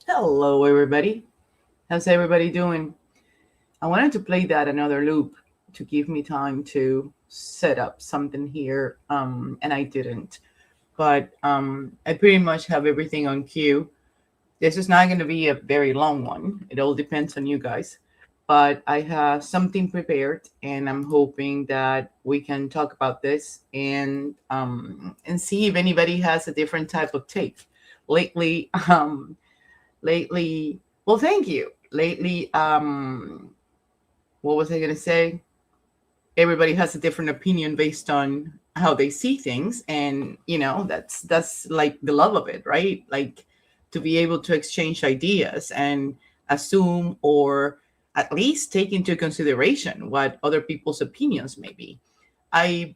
Hello, everybody. How's everybody doing? I wanted to play that another loop to give me time to set up something here, and I didn't. But I pretty much have everything on cue. This is not going to be a very long one. It all depends on you guys. But I have something prepared, and I'm hoping that we can talk about this and see if anybody has a different type of take. Lately, well, thank you. Lately, what was I going to say? Everybody has a different opinion based on how they see things, and that's like the love of it, right? Like to be able to exchange ideas and assume or at least take into consideration what other people's opinions may be. I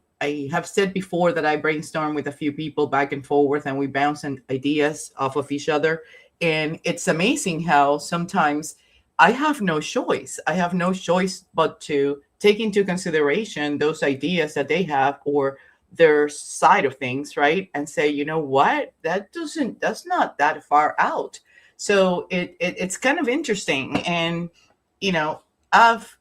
have said before that I brainstorm with a few people back and forth, and we bounce ideas off of each other. And it's amazing how sometimes I have no choice. I have no choice but to take into consideration those ideas that they have or their side of things, right? And say, you know what, that's not that far out. So it's kind of interesting. And you know, I've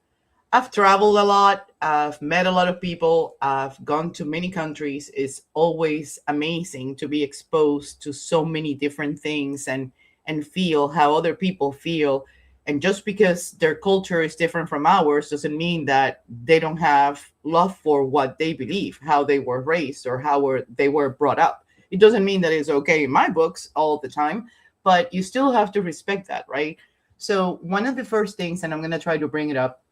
I've traveled a lot. I've met a lot of people. I've gone to many countries. It's always amazing to be exposed to so many different things and feel how other people feel. And just because their culture is different from ours doesn't mean that they don't have love for what they believe, how they were raised, or they were brought up. It doesn't mean that it's okay in my books all the time, but you still have to respect that, right? So one of the first things, and I'm going to try to bring it up,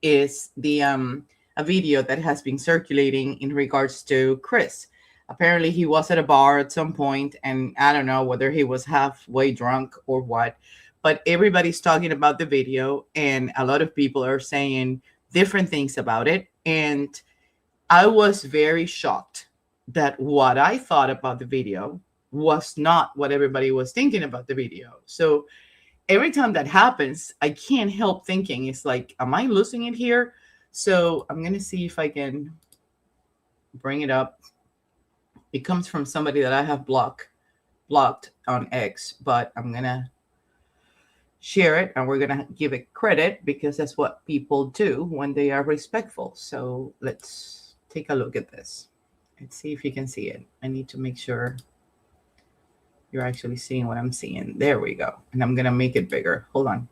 is the a video that has been circulating in regards to Chris. Apparently, he was at a bar at some point, and I don't know whether he was halfway drunk or what, but everybody's talking about the video, and a lot of people are saying different things about it. And I was very shocked that what I thought about the video was not what everybody was thinking about the video. So every time that happens, I can't help thinking, it's like, am I losing it here? So I'm going to see if I can bring it up. It comes from somebody that I have blocked on X, but I'm going to share it and we're going to give it credit because that's what people do when they are respectful. So let's take a look at this. Let's see if you can see it. I need to make sure you're actually seeing what I'm seeing. There we go. And I'm going to make it bigger. Hold on.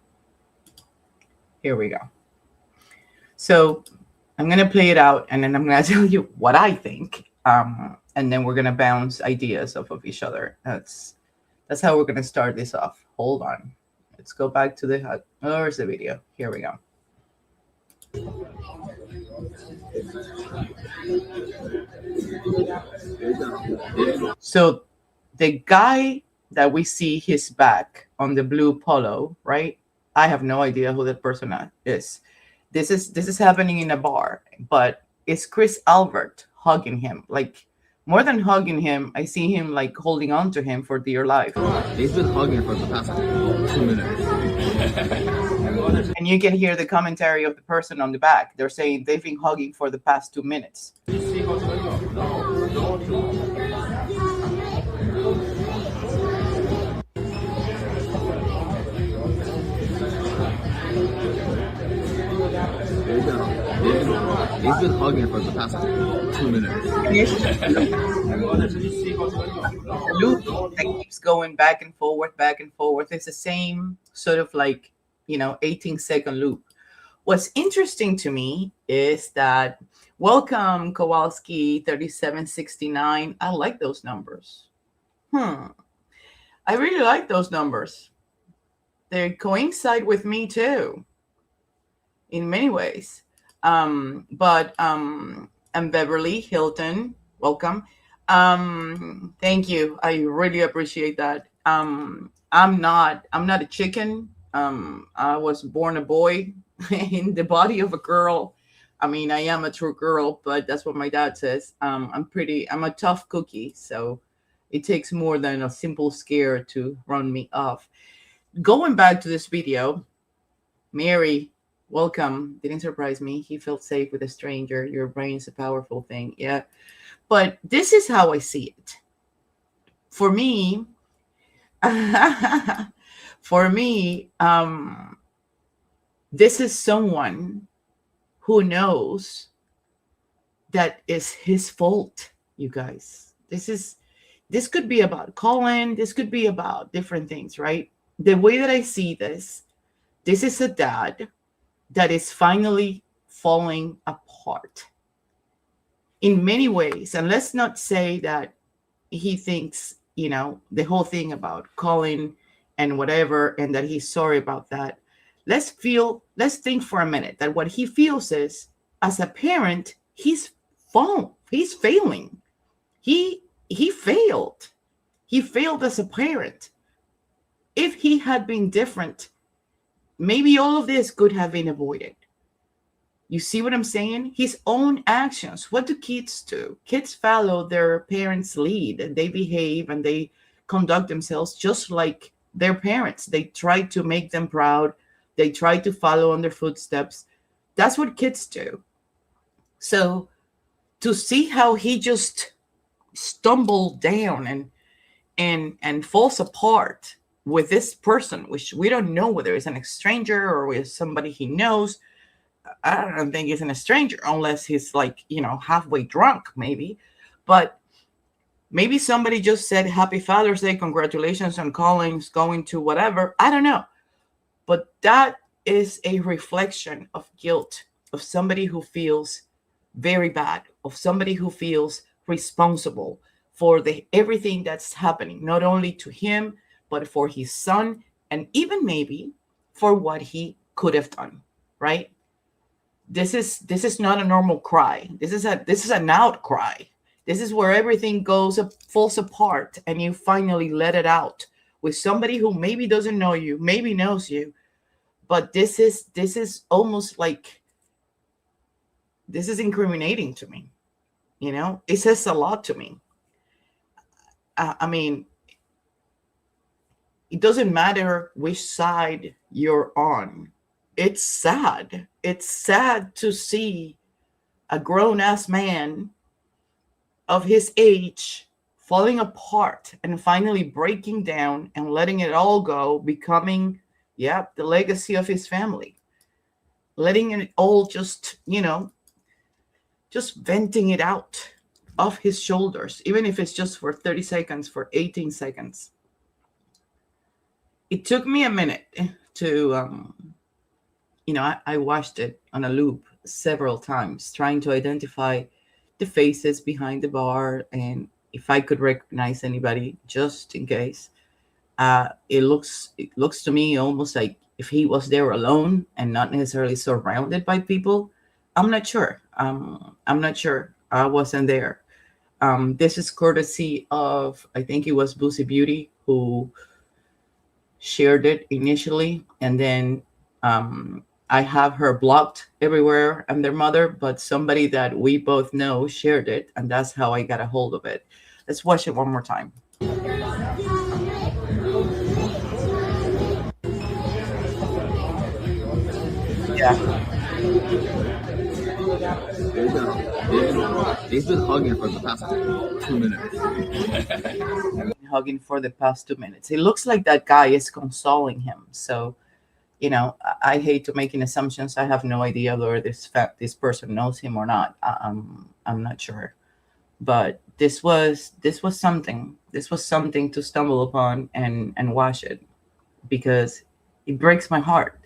Here we go. So I'm going to play it out and then I'm going to tell you what I think. And then we're going to bounce ideas off of each other. That's how we're going to start this off. Hold on. Let's go back to the, where's the video? Here we go. So the guy that we see his back on the blue polo, right? I have no idea who that person is. This is happening in a bar, but it's Chris Albert hugging him. Like, more than hugging him, I see him like holding on to him for dear life. He's been hugging for the past 2 minutes. And you can hear the commentary of the person on the back. They're saying they've been hugging for the past 2 minutes. He's been hugging for the past 2 minutes. The loop that keeps going back and forth, back and forth. It's the same sort of like, 18-second loop. What's interesting to me is that, welcome Kowalski 3769. I like those numbers. I really like those numbers. They coincide with me too, in many ways. But and Beverly Hilton, welcome. Thank you. I really appreciate that. I'm not a chicken. I was born a boy in the body of a girl. I mean, I am a true girl, but that's what my dad says. I'm a tough cookie, so it takes more than a simple scare to run me off. Going back to this video, Mary, welcome. Didn't surprise me. He felt safe with a stranger. Your brain's a powerful thing. Yeah. But this is how I see it. For me, For me, this is someone who knows that is his fault, you guys. This could be about Colin, this could be about different things, right? The way that I see this is a dad that is finally falling apart in many ways. And let's not say that he thinks, the whole thing about Colin and whatever, and that he's sorry about that. Let's think for a minute that what he feels is, as a parent, he's failing. He failed. He failed as a parent. If he had been different, maybe all of this could have been avoided. You see what I'm saying? His own actions. What do kids do? Kids follow their parents' lead, and they behave and they conduct themselves just like their parents. They try to make them proud. They try to follow in their footsteps. That's what kids do. So to see how he just stumbled down and falls apart with this person, which we don't know whether it's an stranger or with somebody he knows. I don't think he's a stranger unless he's like, halfway drunk, maybe. But maybe somebody just said, Happy Father's Day, congratulations on Colin's going to whatever. I don't know. But that is a reflection of guilt, of somebody who feels very bad, of somebody who feels responsible for everything that's happening, not only to him, but for his son, and even maybe for what he could have done, right? This is not a normal cry. This is an outcry. This is where everything falls apart, and you finally let it out with somebody who maybe doesn't know you, maybe knows you, but this is almost like, this is incriminating to me. It says a lot to me. I mean, it doesn't matter which side you're on. It's sad. It's sad to see a grown-ass man of his age falling apart and finally breaking down and letting it all go, becoming, the legacy of his family. Letting it all just venting it out off his shoulders, even if it's just for 30 seconds, for 18 seconds. It took me a minute to, I watched it on a loop several times, trying to identify the faces behind the bar and if I could recognize anybody, just in case. It looks to me almost like if he was there alone and not necessarily surrounded by people. I'm not sure. I'm not sure. I wasn't there. This is courtesy of, I think it was Boosie Beauty who shared it initially, and then I have her blocked everywhere and their mother, but somebody that we both know shared it, and that's how I got a hold of it. Let's watch it one more time. Yeah. They've been hugging for the past 2 minutes. Hugging for the past 2 minutes. It looks like that guy is consoling him. So, I hate to making assumptions. I have no idea whether this person knows him or not. I'm not sure. But this was something. This was something to stumble upon and watch it, because it breaks my heart.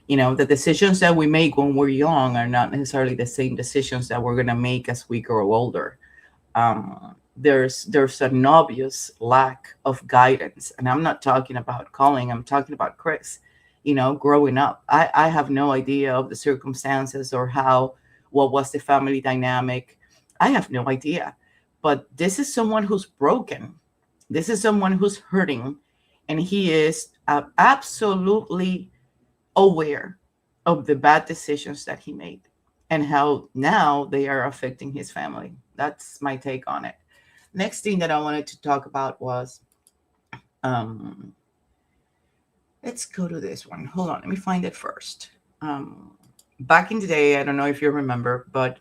The decisions that we make when we're young are not necessarily the same decisions that we're going to make as we grow older. There's an obvious lack of guidance. And I'm not talking about Colin, I'm talking about Chris. Growing up, I have no idea of the circumstances or what was the family dynamic. I have no idea. But this is someone who's broken. This is someone who's hurting. And he is absolutely aware of the bad decisions that he made and how now they are affecting his family. That's my take on it. Next thing that I wanted to talk about was, let's go to this one. Hold on, let me find it first. Back in the day, I don't know if you remember, but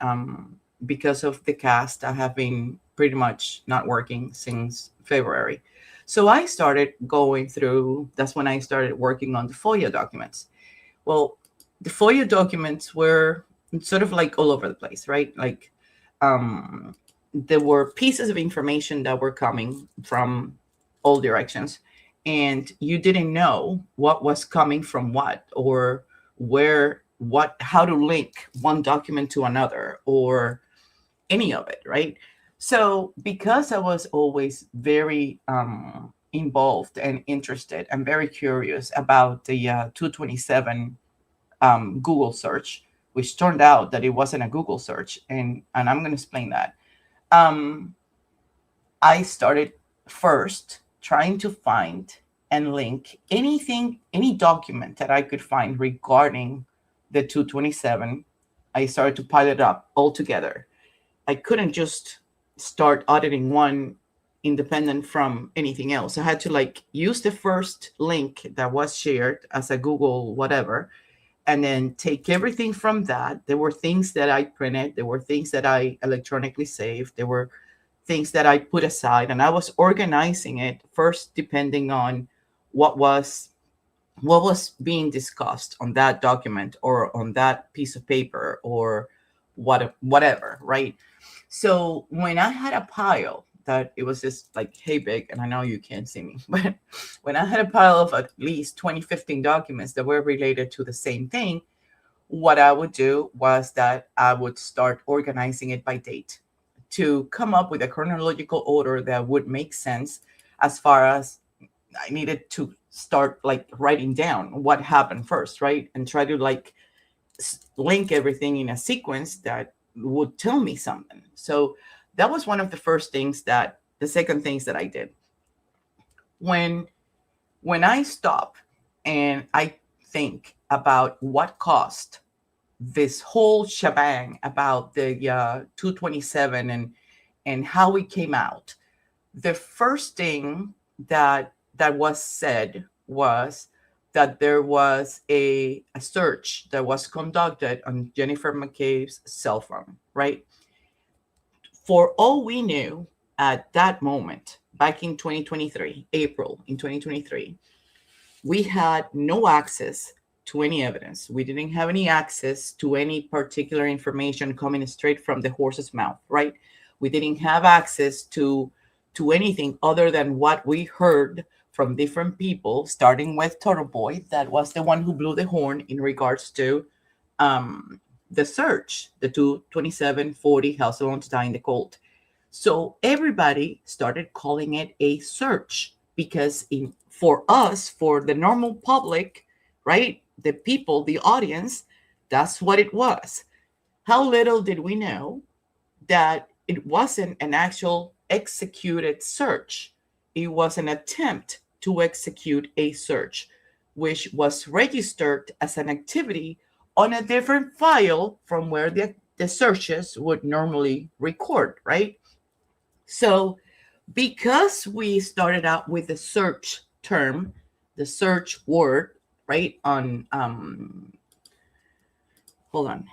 because of the cast, I have been pretty much not working since February. So I started going through, that's when I started working on the FOIA documents. Well, the FOIA documents were sort of like all over the place, right? Like there were pieces of information that were coming from all directions, and you didn't know what was coming from what, or where, what, how to link one document to another, or any of it, right? So because I was always very involved and interested and very curious about the 227 Google search, which turned out that it wasn't a Google search, and I'm going to explain that. Um, I started first trying to find and link anything, any document that I could find regarding the 227. I started to pile it up all together. I couldn't just start auditing one independent from anything else. I had to like use the first link that was shared as a Google whatever, and then take everything from that. There were things that I printed, there were things that I electronically saved, there were things that I put aside, and I was organizing it first depending on what was being discussed on that document or on that piece of paper or whatever, right? So when I had a pile that it was just like, hey, big, and I know you can't see me, but when I had a pile of at least 20, 15 documents that were related to the same thing, what I would do was that I would start organizing it by date to come up with a chronological order that would make sense, as far as I needed to start like writing down what happened first, right? And try to like link everything in a sequence that would tell me something. So that was one of the first things that, the second things that I did. When I stop and I think about what caused this whole shebang about the 227 and how it came out, the first thing that was said was that there was a search that was conducted on Jennifer McCabe's cell phone, right? For all we knew at that moment, back in 2023, April in 2023, we had no access to any evidence. We didn't have any access to any particular information coming straight from the horse's mouth, right? We didn't have access to anything other than what we heard from different people, starting with Turtle Boy, that was the one who blew the horn in regards to the search, the 22740 House Alone to Die in the Cold. So everybody started calling it a search because for us, for the normal public, right, the people, the audience, that's what it was. How little did we know that it wasn't an actual executed search. It was an attempt to execute a search, which was registered as an activity on a different file from where the searches would normally record, right? So because we started out with the search term, the search word, right, on, hold on.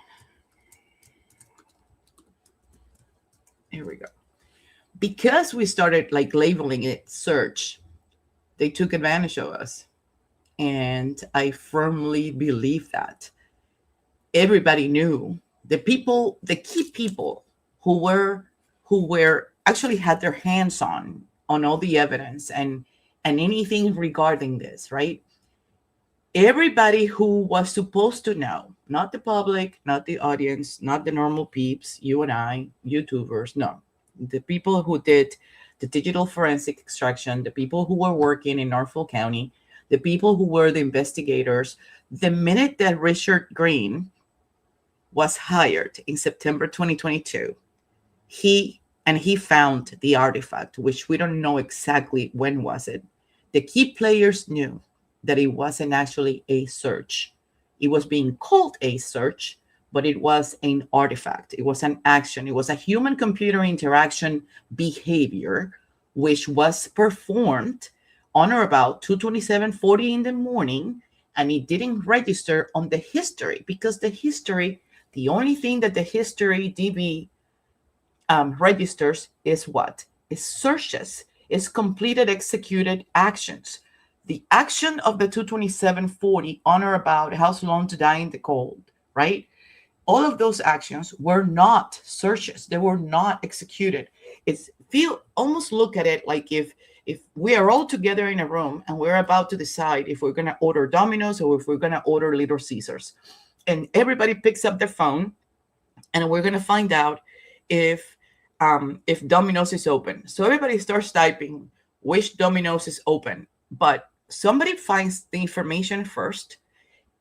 Here we go. Because we started like labeling it search, they took advantage of us. And I firmly believe that everybody knew, the key people who were actually had their hands on all the evidence and anything regarding this, right? Everybody who was supposed to know, not the public, not the audience, not the normal peeps, you and I, YouTubers, no. The people who did the digital forensic extraction, the people who were working in Norfolk County, the people who were the investigators, the minute that Richard Green was hired in September 2022, he found the artifact, which we don't know exactly when was it. The key players knew that it wasn't actually a search. It was being called a search, but it was an artifact. It was an action. It was a human-computer interaction behavior, which was performed on or about 2:27:40 in the morning, and it didn't register on the history, because the only thing that the history DB registers is what? Is searches. is completed executed actions. The action of the 22740 on or about how long to die in the cold, right? All of those actions were not searches. They were not executed. It's feel almost look at it like if we are all together in a room and we're about to decide if we're going to order Domino's or if we're going to order Little Caesars, and everybody picks up their phone, and we're going to find out if Domino's is open. So everybody starts typing which Domino's is open, but somebody finds the information first.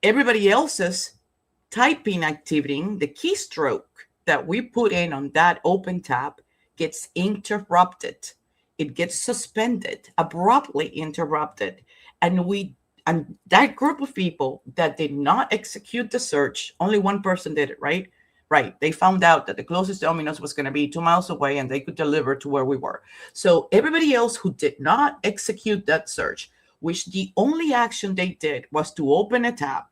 Everybody else's typing activity, the keystroke that we put in on that open tab, gets interrupted. It gets suspended, abruptly interrupted. And that group of people that did not execute the search, only one person did it, right? Right. They found out that the closest Domino's was going to be 2 miles away and they could deliver to where we were. So everybody else who did not execute that search, which the only action they did was to open a tab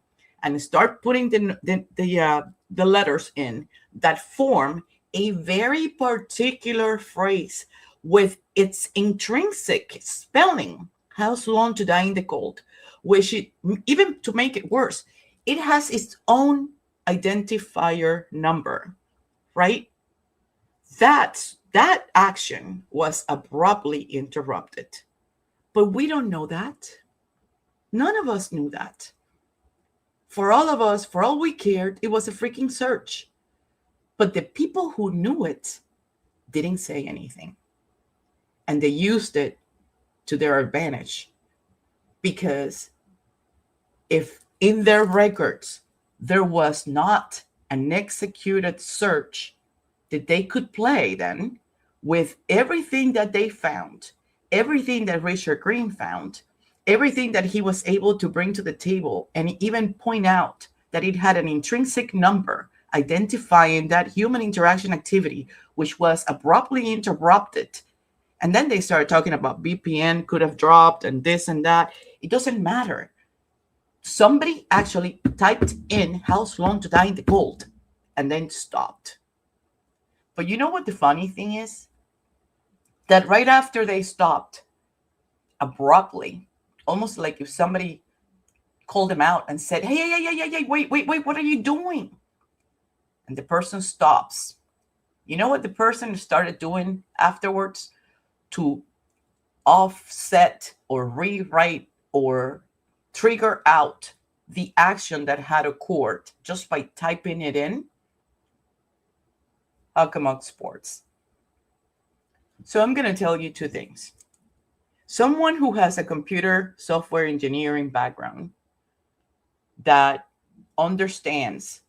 and start putting the letters in that form a very particular phrase with its intrinsic spelling, how's long to die in the cold, which even to make it worse, it has its own identifier number, right? That action was abruptly interrupted. But we don't know that. None of us knew that. For all of us, for all we cared, it was a freaking search. But the people who knew it didn't say anything. And they used it to their advantage. Because if in their records there was not an executed search that they could play then with everything that they found, everything that Richard Green found, everything that he was able to bring to the table, and even point out that it had an intrinsic number identifying that human interaction activity, which was abruptly interrupted. And then they started talking about VPN could have dropped and this and that. It doesn't matter. Somebody actually typed in how's long to die in the cold and then stopped. But you know what the funny thing is? That right after they stopped, abruptly, almost like if somebody called them out and said, hey, wait, what are you doing? And the person stops. You know what the person started doing afterwards to offset or rewrite or trigger out the action that had occurred just by typing it in? Hockomock Sports. So I'm going to tell you two things. Someone who has a computer software engineering background that understands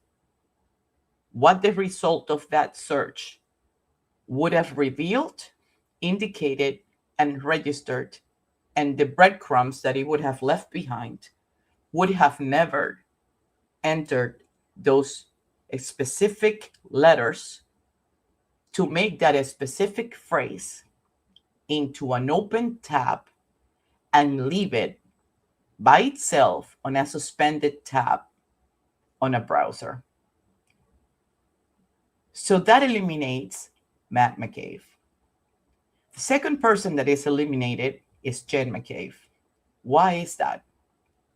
what the result of that search would have revealed, indicated, and registered, and the breadcrumbs that it would have left behind would have never entered those specific letters to make that a specific phrase into an open tab and leave it by itself on a suspended tab on a browser. So that eliminates Matt McCabe. The second person that is eliminated is Jen McCabe. Why is that?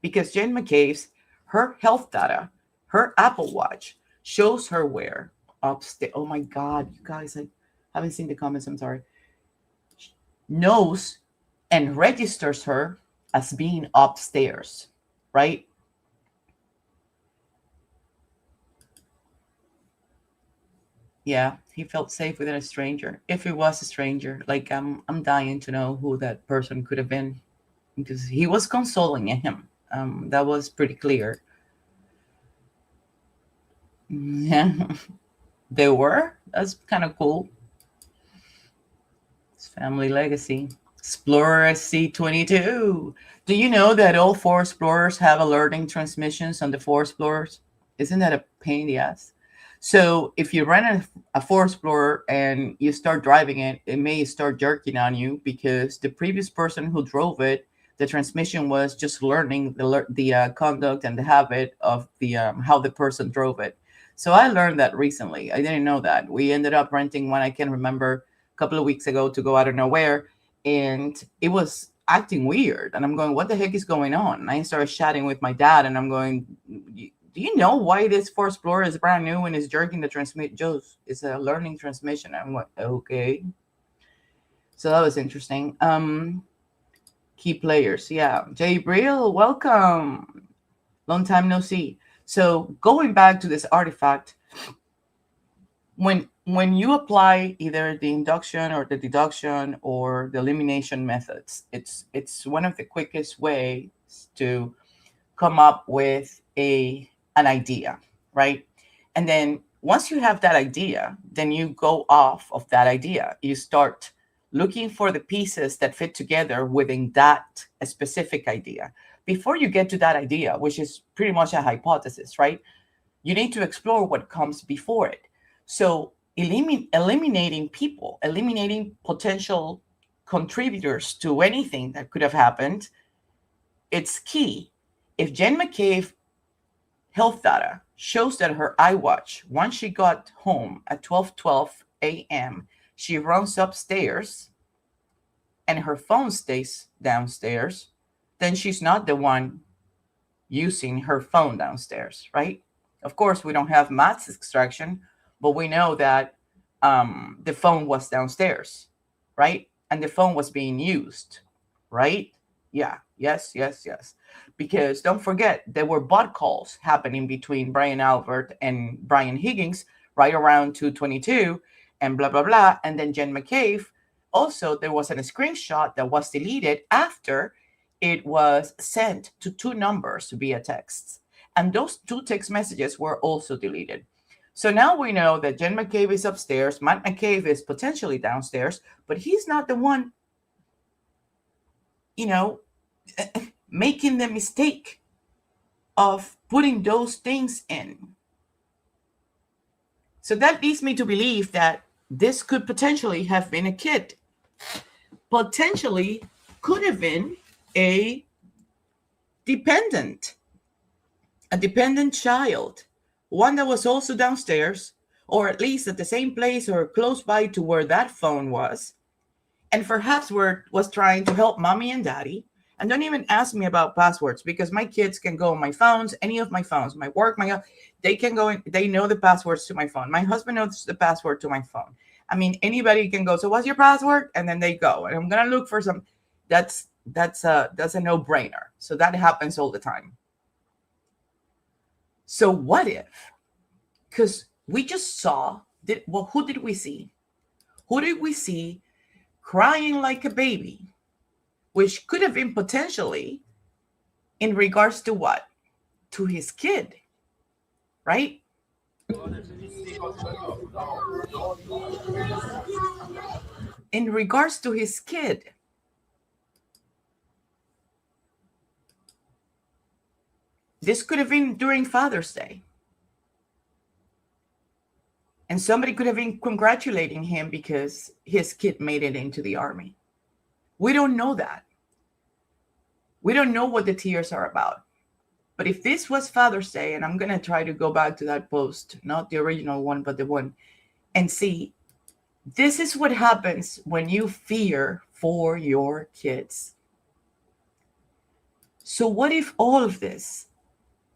Because Jen McCabe's, her health data, her Apple Watch shows her where upstairs. Oh my God, you guys, I haven't seen the comments, I'm sorry. Knows and registers her as being upstairs, right? Yeah, he felt safe with a stranger. If it was a stranger, like I'm dying to know who that person could have been, because he was consoling him. That was pretty clear. Yeah, they were. That's kind of cool. It's family legacy. Explorer SC22. Do you know that all 4 Explorers have alerting transmissions on the 4 Explorers? Isn't that a pain in the ass? So if you rent a 4 Explorer and you start driving it, it may start jerking on you because the previous person who drove it, the transmission was just learning the conduct and the habit of the how the person drove it. So I learned that recently. I didn't know that. We ended up renting one, I can't remember, a couple of weeks ago to go out of nowhere. and it was acting weird. And I'm going, what the heck is going on? And I started chatting with my dad, and I'm going, do you know why this Ford Explorer is brand new and is jerking the transmit? Joe's, it's a learning transmission. I'm like, okay. So that was interesting. Key players, yeah. Jay Brill, welcome. Long time no see. So going back to this artifact, when you apply either the induction or the deduction or the elimination methods, it's one of the quickest ways to come up with an idea, right? And then once you have that idea, then you go off of that idea. You start looking for the pieces that fit together within that specific idea. Before you get to that idea, which is pretty much a hypothesis, right? You need to explore what comes before it. So eliminating people, eliminating potential contributors to anything that could have happened, it's key. If Jen McCabe health data shows that her iWatch, once she got home at 12:12 a.m., she runs upstairs and her phone stays downstairs, then she's not the one using her phone downstairs, right? Of course, we don't have mass extraction, but we know that the phone was downstairs, right? And the phone was being used, right? Yeah, yes. Because don't forget, there were bot calls happening between Brian Albert and Brian Higgins right around 2:22 and blah, blah, blah. And then Jen McCabe, also, there was a screenshot that was deleted after it was sent to 2 numbers via text. And those 2 text messages were also deleted. So now we know that Jen McCabe is upstairs, Matt McCabe is potentially downstairs, but he's not the one, making the mistake of putting those things in. So that leads me to believe that this could potentially have been a kid. Potentially could have been a dependent child, one that was also downstairs, or at least at the same place or close by to where that phone was, and perhaps was trying to help mommy and daddy. And don't even ask me about passwords, because my kids can go on my phones, any of my phones, my work, they can go in, they know the passwords to my phone. My husband knows the password to my phone. I mean, anybody can go, so what's your password? And then they go, and I'm going to look for some. That's a no-brainer. So that happens all the time. So what if, because we just saw, who did we see? Who did we see crying like a baby, which could have been potentially in regards to what? To his kid, right? In regards to his kid. This could have been during Father's Day. And somebody could have been congratulating him because his kid made it into the army. We don't know that. We don't know what the tears are about. But if this was Father's Day, and I'm going to try to go back to that post, not the original one, but the one, and see, this is what happens when you fear for your kids. So what if all of this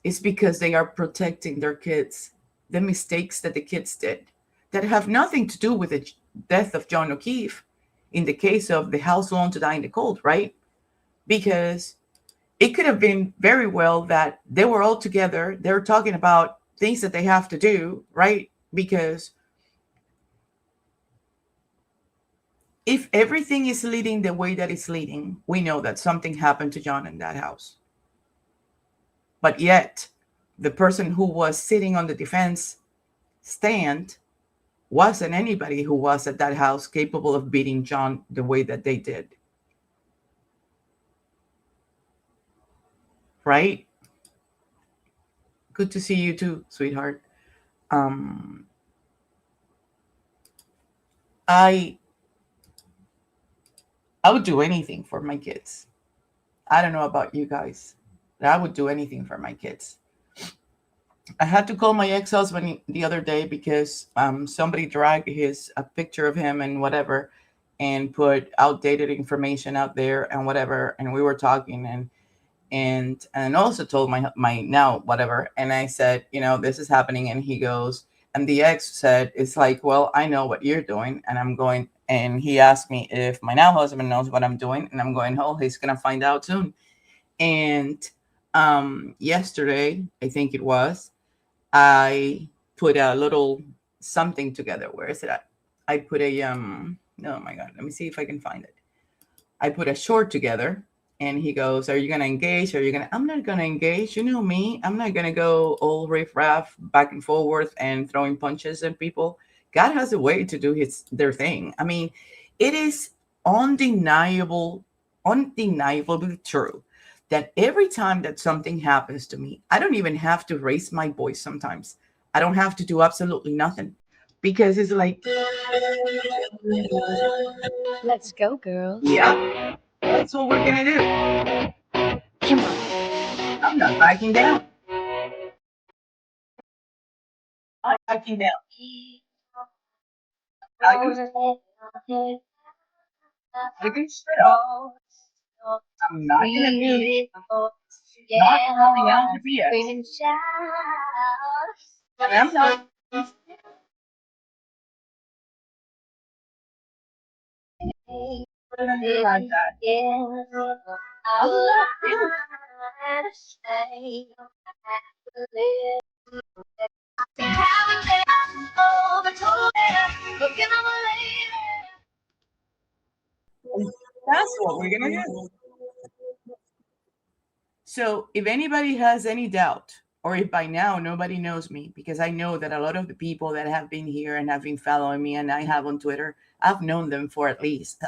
is because they are protecting their kids, the mistakes that the kids did, that have nothing to do with the death of John O'Keefe in the case of the house loan to die in the cold, right? Because it could have been very well that they were all together. They're talking about things that they have to do, right? Because if everything is leading the way that it's leading, we know that something happened to John in that house. But yet, the person who was sitting on the defense stand wasn't anybody who was at that house capable of beating John the way that they did. Right? Good to see you too, sweetheart. I would do anything for my kids. I don't know about you guys, but I would do anything for my kids. I had to call my ex-husband the other day because somebody dragged a picture of him and whatever and put outdated information out there and whatever. And we were talking, and also told my now whatever. And I said, this is happening. And he goes, and the ex said, it's like, well, I know what you're doing. And I'm going, and he asked me if my now husband knows what I'm doing. And I'm going, oh, he's going to find out soon. And yesterday, I think it was, I put a little something together. Where is it at? I put a oh my god, let me see if I can find it. I put a short together, and he goes, are you gonna engage? I'm not gonna engage. You know me. I'm not gonna go all riff-raff back and forth and throwing punches at people. God has a way to do their thing. I mean, it is undeniably true that every time that something happens to me, I don't even have to raise my voice sometimes. I don't have to do absolutely nothing, because it's like, Let's go, girls. yeah, that's what we're going to do. Come on. I'm not backing down. I'm backing down. I can straight up. I'm not going to be not coming out to BS. And I'm not. Like that. That's what we're going to do. So if anybody has any doubt, or if by now nobody knows me, because I know that a lot of the people that have been here and have been following me, and I have on Twitter, I've known them for at least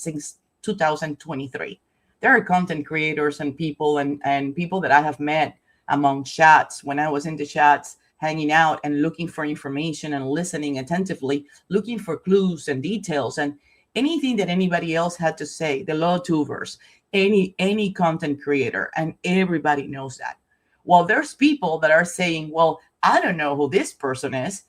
since 2023. There are content creators and people and people that I have met among chats, when I was in the chats hanging out and looking for information and listening attentively, looking for clues and details and anything that anybody else had to say, the law tubers, any content creator, and everybody knows that. Well, there's people that are saying, well, I don't know who this person is.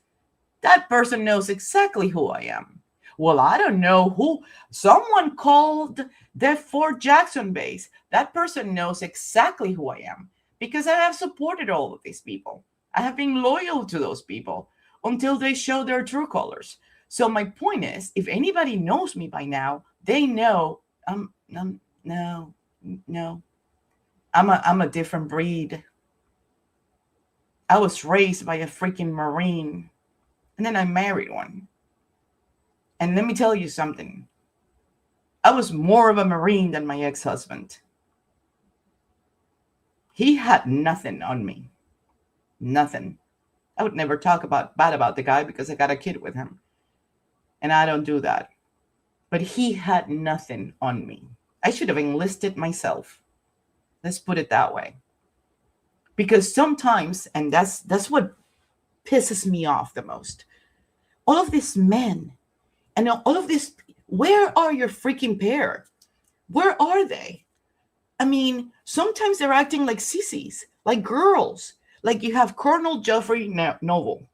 That person knows exactly who I am. Well, I don't know who. Someone called the Fort Jackson base. That person knows exactly who I am, because I have supported all of these people. I have been loyal to those people until they show their true colors. So my point is, if anybody knows me by now, they know no, I'm a different breed. I was raised by a freaking Marine, and then I married one. And let me tell you something. I was more of a Marine than my ex-husband. He had nothing on me. Nothing. I would never talk bad about the guy because I got a kid with him. And I don't do that. But he had nothing on me. I should have enlisted myself. Let's put it that way. Because sometimes, and that's what pisses me off the most, all of these men and all of this, where are your freaking pair? Where are they? I mean, sometimes they're acting like sissies, like girls. Like you have Colonel Geoffrey Noble,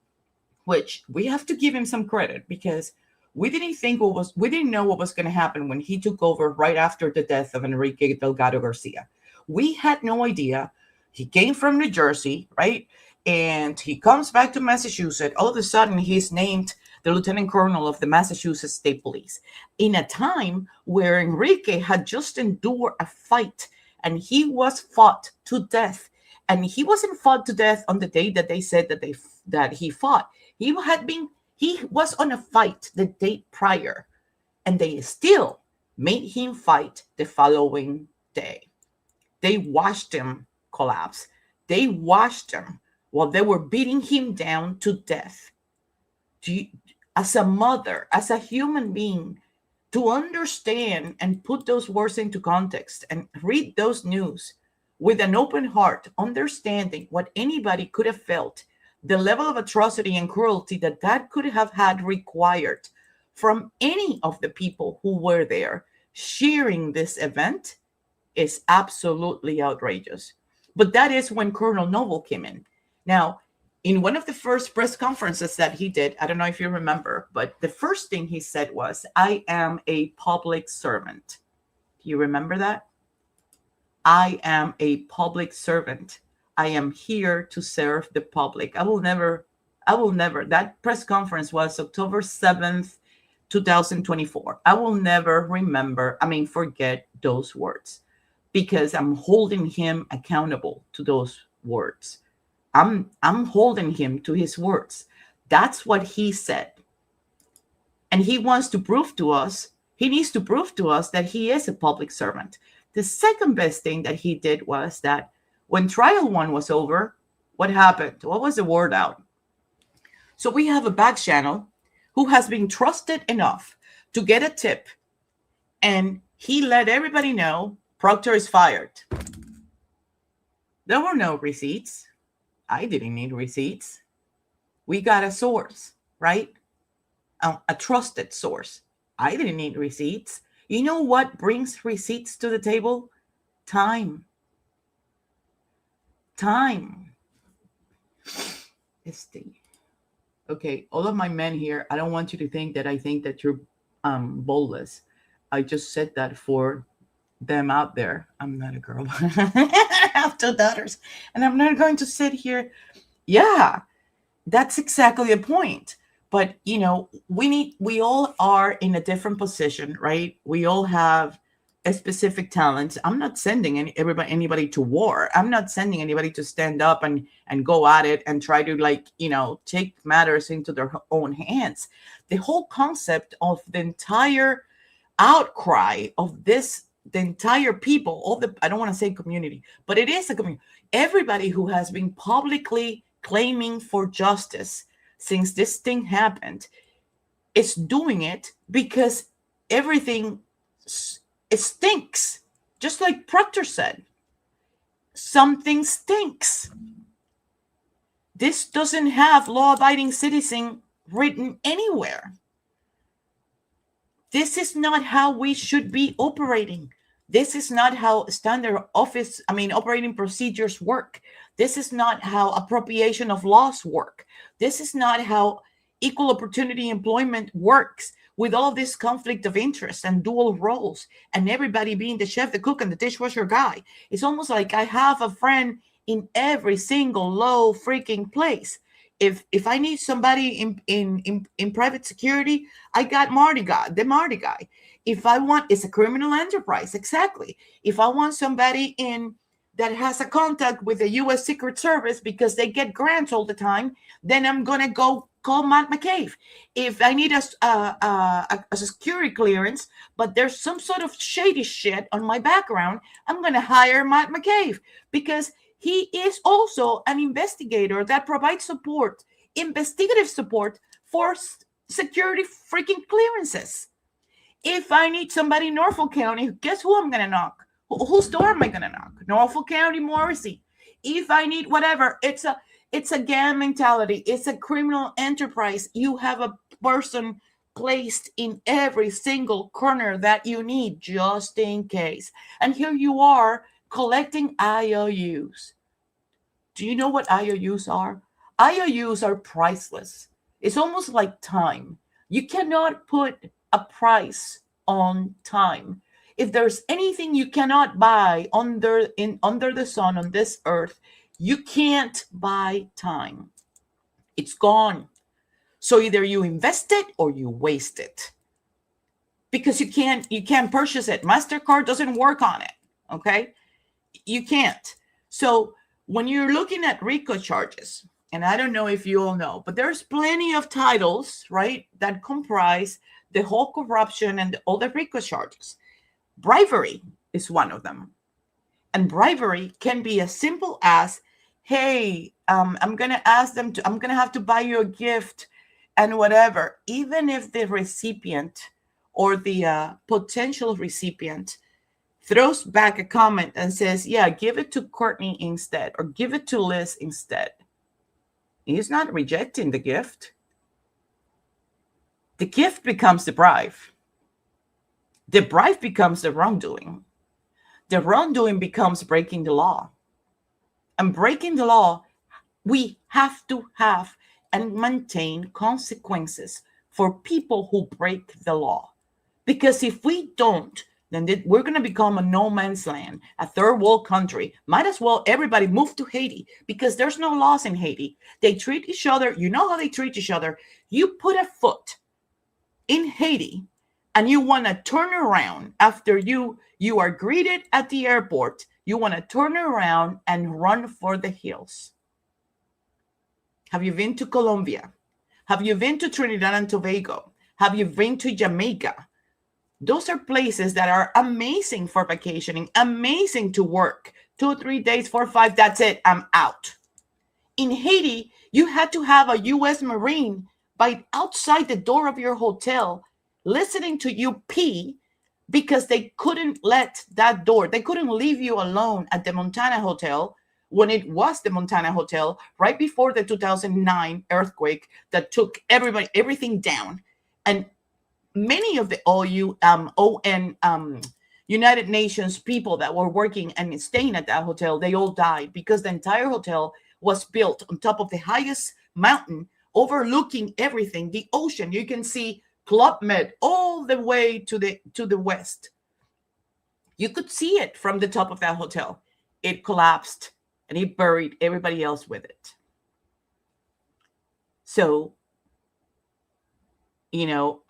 which we have to give him some credit, because we didn't know what was going to happen when he took over right after the death of Enrique Delgado Garcia. We had no idea. He came from New Jersey, right? And he comes back to Massachusetts. All of a sudden, he's named the lieutenant colonel of the Massachusetts State Police in a time where Enrique had just endured a fight, and he was fought to death. And he wasn't fought to death on the day that they said that he fought. He was on a fight the day prior, and they still made him fight the following day. They watched him collapse. They watched him while they were beating him down to death. As a mother, as a human being, to understand and put those words into context and read those news with an open heart, understanding what anybody could have felt, the level of atrocity and cruelty that could have had required from any of the people who were there sharing this event is absolutely outrageous. But that is when Colonel Noble came in. Now, in one of the first press conferences that he did, I don't know if you remember, but the first thing he said was, I am a public servant. Do you remember that? I am a public servant. I am here to serve the public. I will never, that press conference was October 7th, 2024. I will never forget those words, because I'm holding him accountable to those words. I'm holding him to his words. That's what he said. And he wants to prove to us, he needs to prove to us that he is a public servant. The second best thing that he did was that when trial one was over, what happened? What was the word out? So we have a back channel who has been trusted enough to get a tip, and he let everybody know Proctor is fired. There were no receipts. I didn't need receipts. We got a source, right? A trusted source. I didn't need receipts. You know what brings receipts to the table? Time. Okay, all of my men here, I don't want you to think that I think that you're boleless. I just said that for them out there. I'm not a girl. I have 2 daughters, and I'm not going to sit here. Yeah, that's exactly the point. But we all are in a different position, right? We all have a specific talent. I'm not sending anybody to war. I'm not sending anybody to stand up and go at it and try to take matters into their own hands. The whole concept of the entire outcry of this, the entire people, I don't want to say community, but it is a community. Everybody who has been publicly claiming for justice since this thing happened is doing it because everything it stinks. Just like Proctor said, something stinks. This doesn't have law-abiding citizen written anywhere. This is not how we should be operating. This is not how standard operating procedures work. This is not how appropriation of laws work. This is not how equal opportunity employment works, with all this conflict of interest and dual roles and everybody being the chef, the cook, and the dishwasher guy. It's almost like I have a friend in every single low freaking place. If I need somebody in private security, I got the Marty guy. If I want, it's a criminal enterprise, exactly. If I want somebody that has a contact with the U.S. Secret Service because they get grants all the time, then I'm gonna go call Matt McCabe. If I need a security clearance, but there's some sort of shady shit on my background, I'm gonna hire Matt McCabe because he is also an investigator that provides support, investigative support for security freaking clearances. If I need somebody in Norfolk County, guess who I'm going to knock? Whose door am I going to knock? Norfolk County, Morrissey. If I need whatever, it's a gang mentality. It's a criminal enterprise. You have a person placed in every single corner that you need just in case. And here you are collecting IOUs. Do you know what IOUs are? IOUs are priceless. It's almost like time. You cannot put a price on time. If there's anything you cannot buy under the sun on this earth, you can't buy time. It's gone. So either you invest it or you waste it. Because you can't purchase it. MasterCard doesn't work on it. Okay? You can't. So when you're looking at RICO charges, and I don't know if you all know, but there's plenty of titles, right, that comprise the whole corruption and all the RICO charges. Bribery is one of them. And bribery can be as simple as, hey, I'm going to have to buy you a gift and whatever. Even if the recipient or the potential recipient throws back a comment and says, yeah, give it to Courtney instead, or give it to Liz instead. He's not rejecting the gift. The gift becomes the bribe. The bribe becomes the wrongdoing. The wrongdoing becomes breaking the law. And breaking the law We have to have and maintain consequences for people who break the law. Because if we don't, then we're going to become a no man's land, a third world country. Might as well everybody move to Haiti because there's no laws in Haiti. They treat each other. You know how they treat each other. You put a foot in Haiti and you want to turn around after you are greeted at the airport. You want to turn around and run for the hills. Have you been to Colombia? Have you been to Trinidad and Tobago? Have you been to Jamaica? Those are places that are amazing for vacationing, amazing to work. 2, 3 days, 4, 5, that's it, I'm out. In Haiti, you had to have a U.S. Marine by outside the door of your hotel listening to you pee because they couldn't let that door, they couldn't leave you alone at the Montana Hotel when it was the Montana Hotel right before the 2009 earthquake that took everything down. And many of the UN United Nations people that were working and staying at that hotel, they all died because the entire hotel was built on top of the highest mountain overlooking everything, the ocean. You can see Club Med all the way to the west. You could see it from the top of that hotel. It collapsed and it buried everybody else with it. So, you know,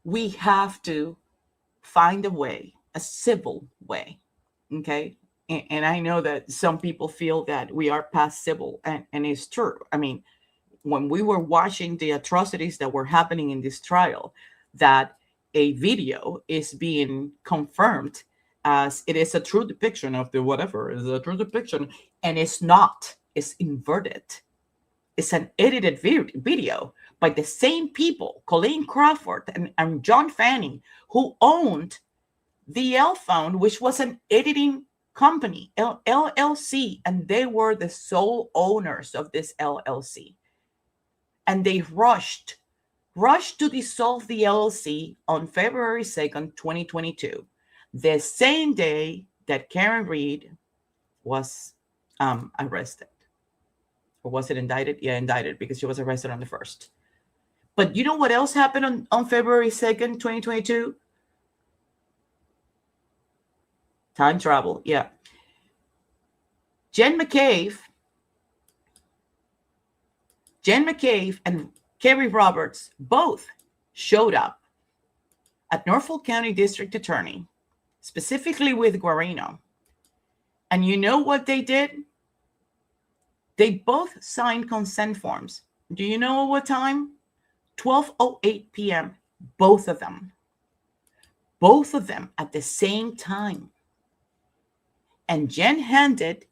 we have to find a way, a civil way, okay? And I know that some people feel that we are past civil, and it's true. I mean, when we were watching the atrocities that were happening in this trial, that a video is being confirmed as it is a true depiction of the whatever is a true depiction, and it's not. It's inverted. It's an edited video by the same people, Colleen Crawford and John Fanning, who owned the L Phone, which was an editing company, LLC, and they were the sole owners of this LLC. And they rushed to dissolve the LLC on February 2nd, 2022, the same day that Karen Reed was arrested. Or was it indicted? Yeah, indicted, because she was arrested on the 1st. But you know what else happened on February 2nd, 2022? Time travel, yeah. Jen McCabe and Kerry Roberts both showed up at Norfolk County District Attorney, specifically with Guarino. And you know what they did? They both signed consent forms. Do you know what time? 12:08 p.m. Both of them. Both of them at the same time. And Jen handed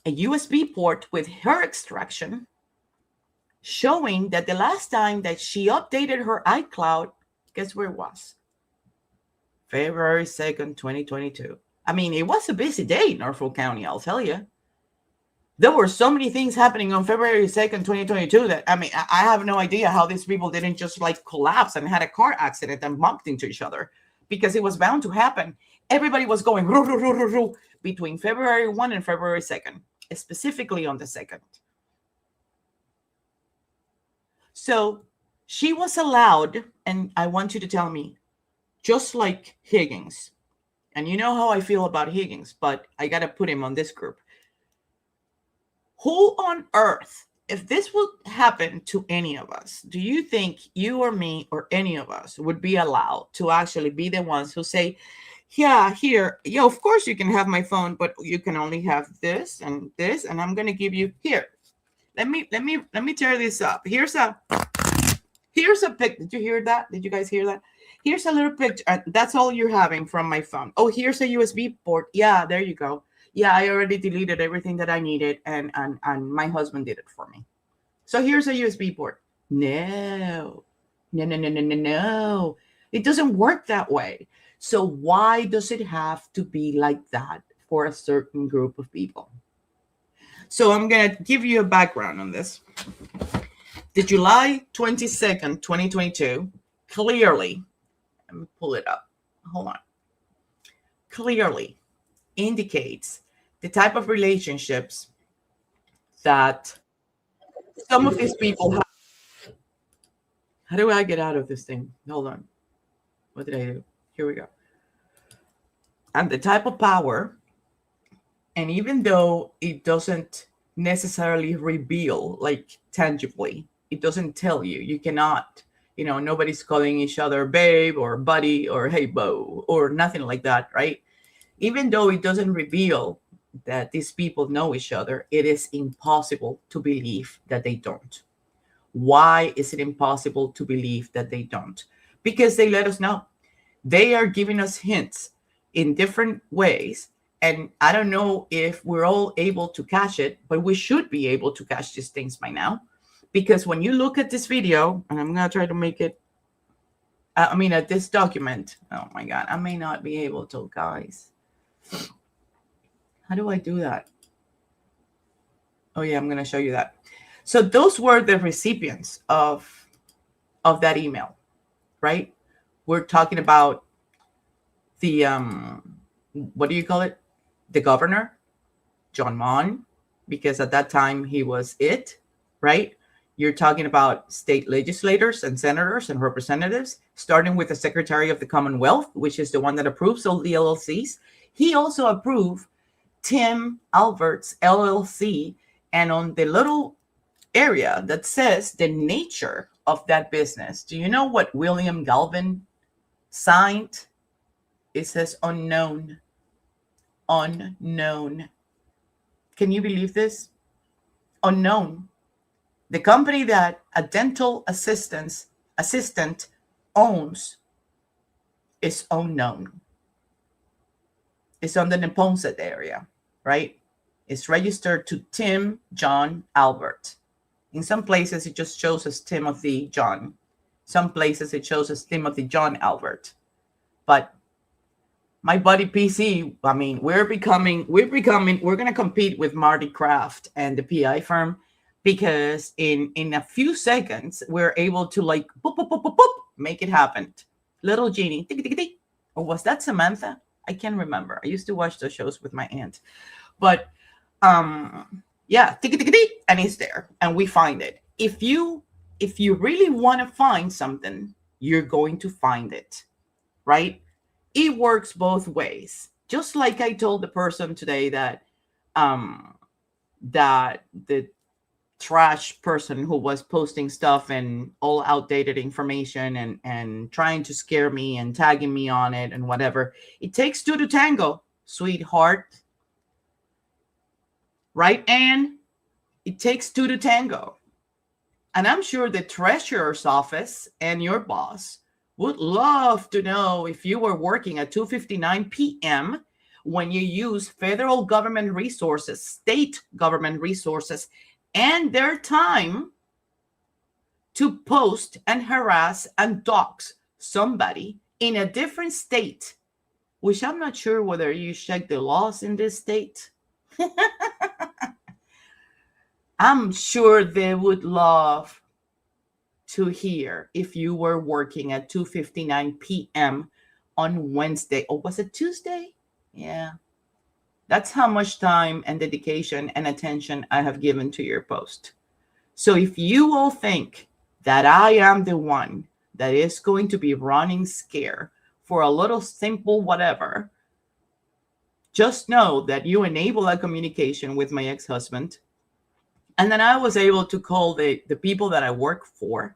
a USB port with her extraction, showing that the last time that she updated her iCloud, guess where it was? February 2nd, 2022. I mean, it was a busy day in Norfolk County, I'll tell you. There were so many things happening on February 2nd, 2022 that, I mean, I have no idea how these people didn't just like collapse and had a car accident and bumped into each other, because it was bound to happen. Everybody was going between February 1 and February 2nd, specifically on the 2nd. So she was allowed, and I want you to tell me, just like Higgins, and you know how I feel about Higgins, but I got to put him on this group. Who on earth, if this would happen to any of us, do you think you or me or any of us would be allowed to actually be the ones who say, yeah, here, yeah, of course you can have my phone, but you can only have this, and I'm going to give you here. Let me tear this up. Here's a pic. Did you hear that? Did you guys hear that? Here's a little picture. That's all you're having from my phone. Oh, here's a USB port. Yeah, there you go. Yeah, I already deleted everything that I needed, and my husband did it for me. So here's a USB port. No. It doesn't work that way. So why does it have to be like that for a certain group of people? So I'm going to give you a background on this. The July 22nd, 2022, clearly, let me pull it up. Hold on. Clearly indicates the type of relationships that some of these people have. How do I get out of this thing? Hold on. What did I do? Here we go. And the type of power, and even though it doesn't necessarily reveal like tangibly, it doesn't tell you, you cannot, nobody's calling each other babe or buddy or hey bo or nothing like that, right? Even though it doesn't reveal that these people know each other, it is impossible to believe that they don't. Why is it impossible to believe that they don't? Because they let us know. They are giving us hints in different ways. And I don't know if we're all able to catch it, but we should be able to catch these things by now. Because when you look at this video, and I'm going to try to make it, at this document. Oh my God, I may not be able to, guys. How do I do that? Oh yeah, I'm going to show you that. So those were the recipients of that email, right? We're talking about the, what do you call it? The governor, John Mon, because at that time he was it, right? You're talking about state legislators and senators and representatives, starting with the Secretary of the Commonwealth, which is the one that approves all the LLCs. He also approved Tim Albert's LLC, and on the little area that says the nature of that business, do you know what William Galvin signed? It says unknown. Unknown. Can you believe this? Unknown. The company that a dental assistant owns is unknown. It's on the Neponset area, right? It's registered to Tim John Albert. In some places, it just shows as Timothy John. Some places, it shows as Timothy John Albert. But my buddy PC, we're going to compete with Marty Kraft and the PI firm, because in a few seconds, we're able to like, boop, boop, boop, boop, boop, make it happen. Little genie, tick, tick, tick. Or was that Samantha? I can't remember. I used to watch those shows with my aunt. But yeah, tick, tick, tick, and it's there, and we find it. If you really want to find something, you're going to find it, right? It works both ways. Just like I told the person today that that the trash person who was posting stuff and all outdated information and trying to scare me and tagging me on it and whatever. It takes two to tango, sweetheart. Right, Anne? It takes two to tango. And I'm sure the treasurer's office and your boss would love to know if you were working at 2:59 p.m. when you use federal government resources, state government resources, and their time to post and harass and dox somebody in a different state, which I'm not sure whether you check the laws in this state. I'm sure they would love to hear if you were working at 2:59 p.m. on Wednesday. Or was it Tuesday? Yeah. That's how much time and dedication and attention I have given to your post. So if you all think that I am the one that is going to be running scare for a little simple whatever, just know that you enable a communication with my ex-husband. And then I was able to call the people that I work for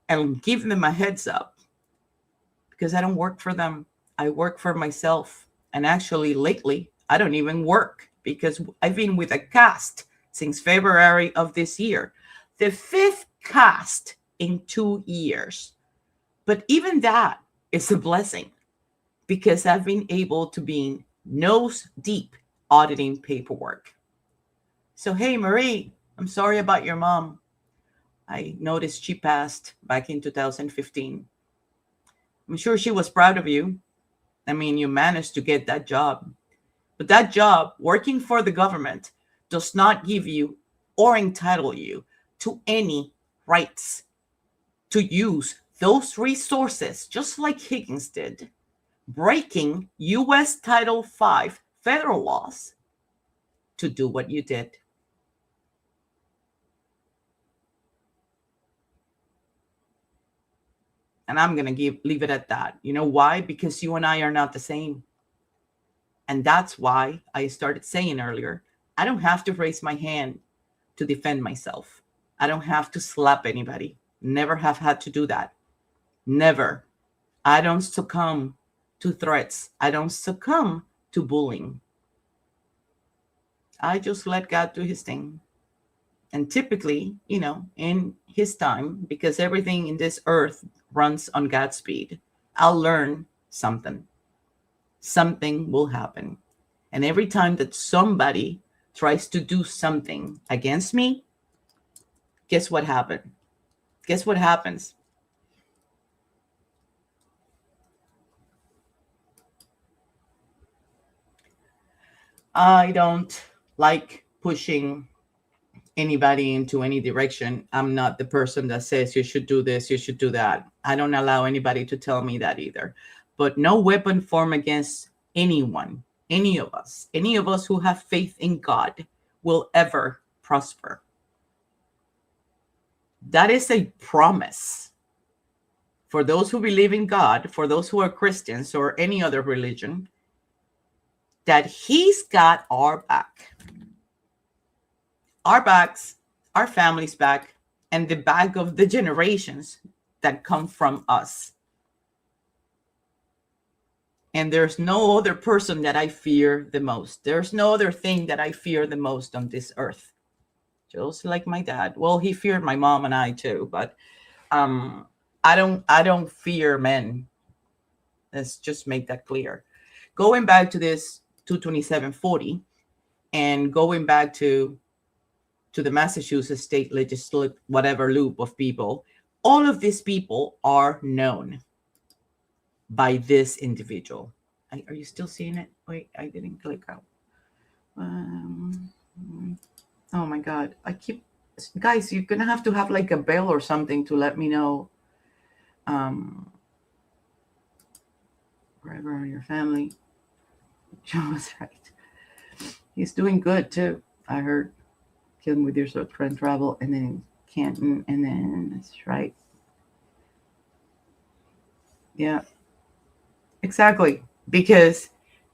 and give them a heads up, because I don't work for them. I work for myself. And actually lately, I don't even work, because I've been with a cast since February of this year. The 5th cast in 2 years. But even that is a blessing, because I've been able to be nose deep auditing paperwork. So, hey, Marie, I'm sorry about your mom. I noticed she passed back in 2015. I'm sure she was proud of you. I mean, you managed to get that job. But that job, working for the government, does not give you or entitle you to any rights to use those resources, just like Higgins did, breaking U.S. Title V federal laws to do what you did. And I'm going to leave it at that. You know why? Because you and I are not the same. And that's why I started saying earlier, I don't have to raise my hand to defend myself. I don't have to slap anybody. Never have had to do that. Never. I don't succumb to threats. I don't succumb to bullying. I just let God do his thing. And typically, in his time, because everything in this earth runs on God's speed, I'll learn something. Something will happen. And every time that somebody tries to do something against me, guess what happened? Guess what happens? I don't like pushing anybody into any direction. I'm not the person that says you should do this, you should do that. I don't allow anybody to tell me that either. But no weapon formed against anyone, any of us who have faith in God will ever prosper. That is a promise for those who believe in God, for those who are Christians or any other religion, that he's got our back. Our backs, our families' back, and the back of the generations that come from us. And there's no other person that I fear the most. There's no other thing that I fear the most on this earth. Just like my dad. Well, he feared my mom and I too, but I don't fear men. Let's just make that clear. Going back to this 22740 and going back to the Massachusetts state legislative, whatever loop of people, all of these people are known by this individual. Are you still seeing it? Wait, I didn't click out. Oh my God. Guys, you're going to have like a bell or something to let me know. Wherever on your family. John was right. He's doing good too. I heard. Killing with your friend travel, and then Canton, and then that's right. Yeah, exactly. Because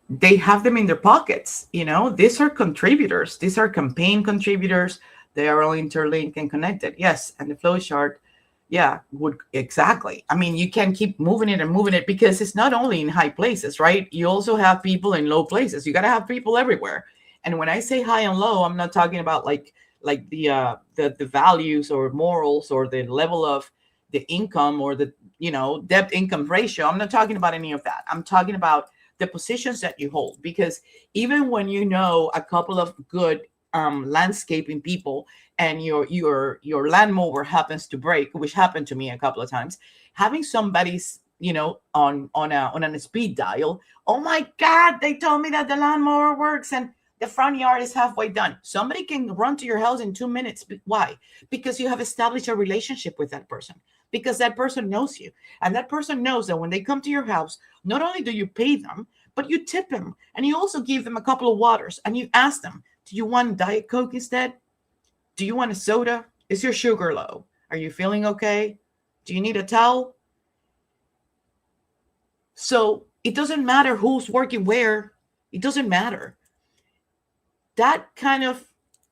they have them in their pockets. These are contributors. These are campaign contributors. They are all interlinked and connected. Yes, and the flow chart, yeah, would exactly. I mean, you can keep moving it because it's not only in high places, right? You also have people in low places. You got to have people everywhere. And when I say high and low, I'm not talking about like the values or morals or the level of the income or the debt income ratio. I'm not talking about any of that. I'm talking about the positions that you hold, because even when a couple of good landscaping people and your lawnmower happens to break, which happened to me a couple of times, having somebody's on a speed dial, oh my God, they told me that the lawnmower works and the front yard is halfway done. Somebody can run to your house in 2 minutes. Why? Because you have established a relationship with that person. Because that person knows you. And that person knows that when they come to your house, not only do you pay them, but you tip them. And you also give them a couple of waters. And you ask them, do you want Diet Coke instead? Do you want a soda? Is your sugar low? Are you feeling okay? Do you need a towel? So it doesn't matter who's working where. It doesn't matter. That kind of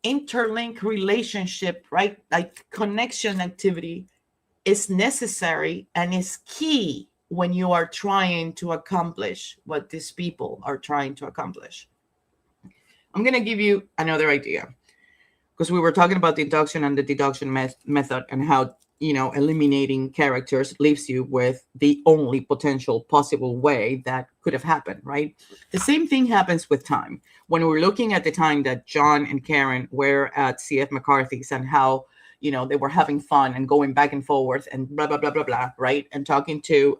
interlink relationship, right? Like connection activity is necessary and is key when you are trying to accomplish what these people are trying to accomplish. I'm going to give you another idea, because we were talking about the induction and the deduction method and how, eliminating characters leaves you with the only potential possible way that could have happened, right? The same thing happens with time. When we're looking at the time that John and Karen were at CF McCarthy's and how, they were having fun and going back and forth and blah, blah, blah, blah, blah, right? And talking to,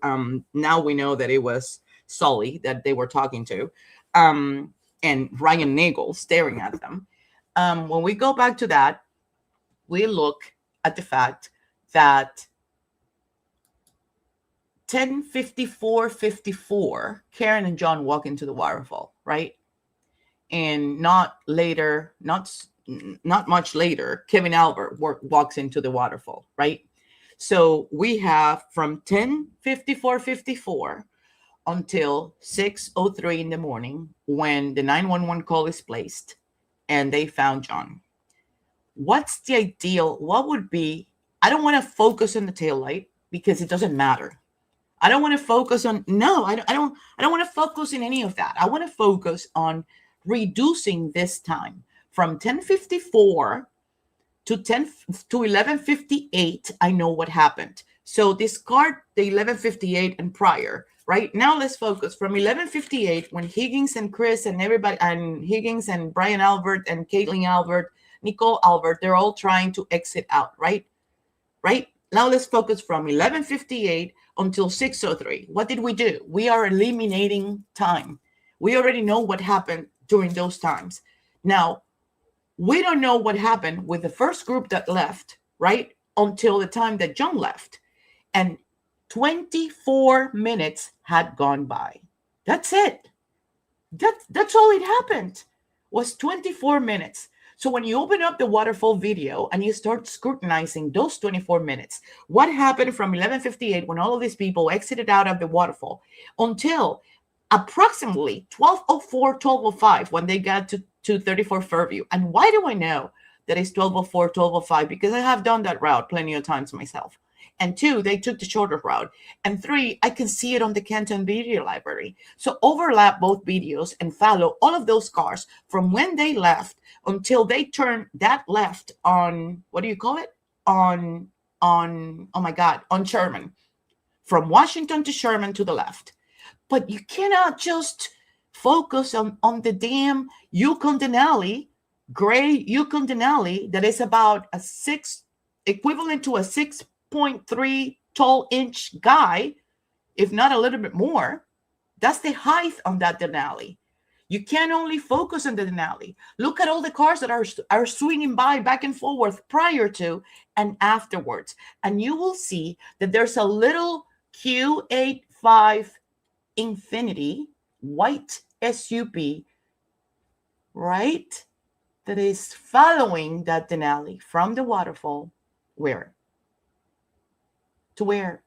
now we know that it was Sully that they were talking to, and Ryan Nagel staring at them. When we go back to that, we look at the fact that 10:54:54, Karen and John walk into the waterfall, right? And not much later, Kevin Albert walks into the waterfall, right? So we have from 10:54:54 until 6:03 in the morning when the 911 call is placed and they found John. What's the ideal? What would be? I don't want to focus on the taillight because it doesn't matter. I don't want to focus on I don't want to focus in any of that. I want to focus on reducing this time from 10:54 to 11:58. I know what happened. So discard the 11:58 and prior. Right now, let's focus from 11:58 when Higgins and Chris and everybody and Higgins and Brian Albert and Caitlin Albert, Nicole Albert, they're all trying to exit out. Right. Now let's focus from 11:58 until 6:03. What did we do? We are eliminating time. We already know what happened during those times. Now, we don't know what happened with the first group that left, right? Until the time that John left. And 24 minutes had gone by. That's it. That's all it happened. Was 24 minutes. So when you open up the waterfall video and you start scrutinizing those 24 minutes, what happened from 11:58 when all of these people exited out of the waterfall until approximately 12:04, 12:05 when they got to 34 Fairview. And why do I know that it's 12:04, 12:05? Because I have done that route plenty of times myself. And 2, they took the shorter route. And 3, I can see it on the Canton video library. So overlap both videos and follow all of those cars from when they left until they turned that left on, what do you call it? On Sherman. From Washington to Sherman to the left. But you cannot just focus on the damn Yukon Denali, gray Yukon Denali that is about equivalent to a 6.3 tall inch guy, if not a little bit more. That's the height on that Denali. You can't only focus on the Denali. Look at all the cars that are swinging by back and forth prior to and afterwards. And you will see that there's a little Q85 Infinity white SUV, right? That is following that Denali from the waterfall. Where? To where?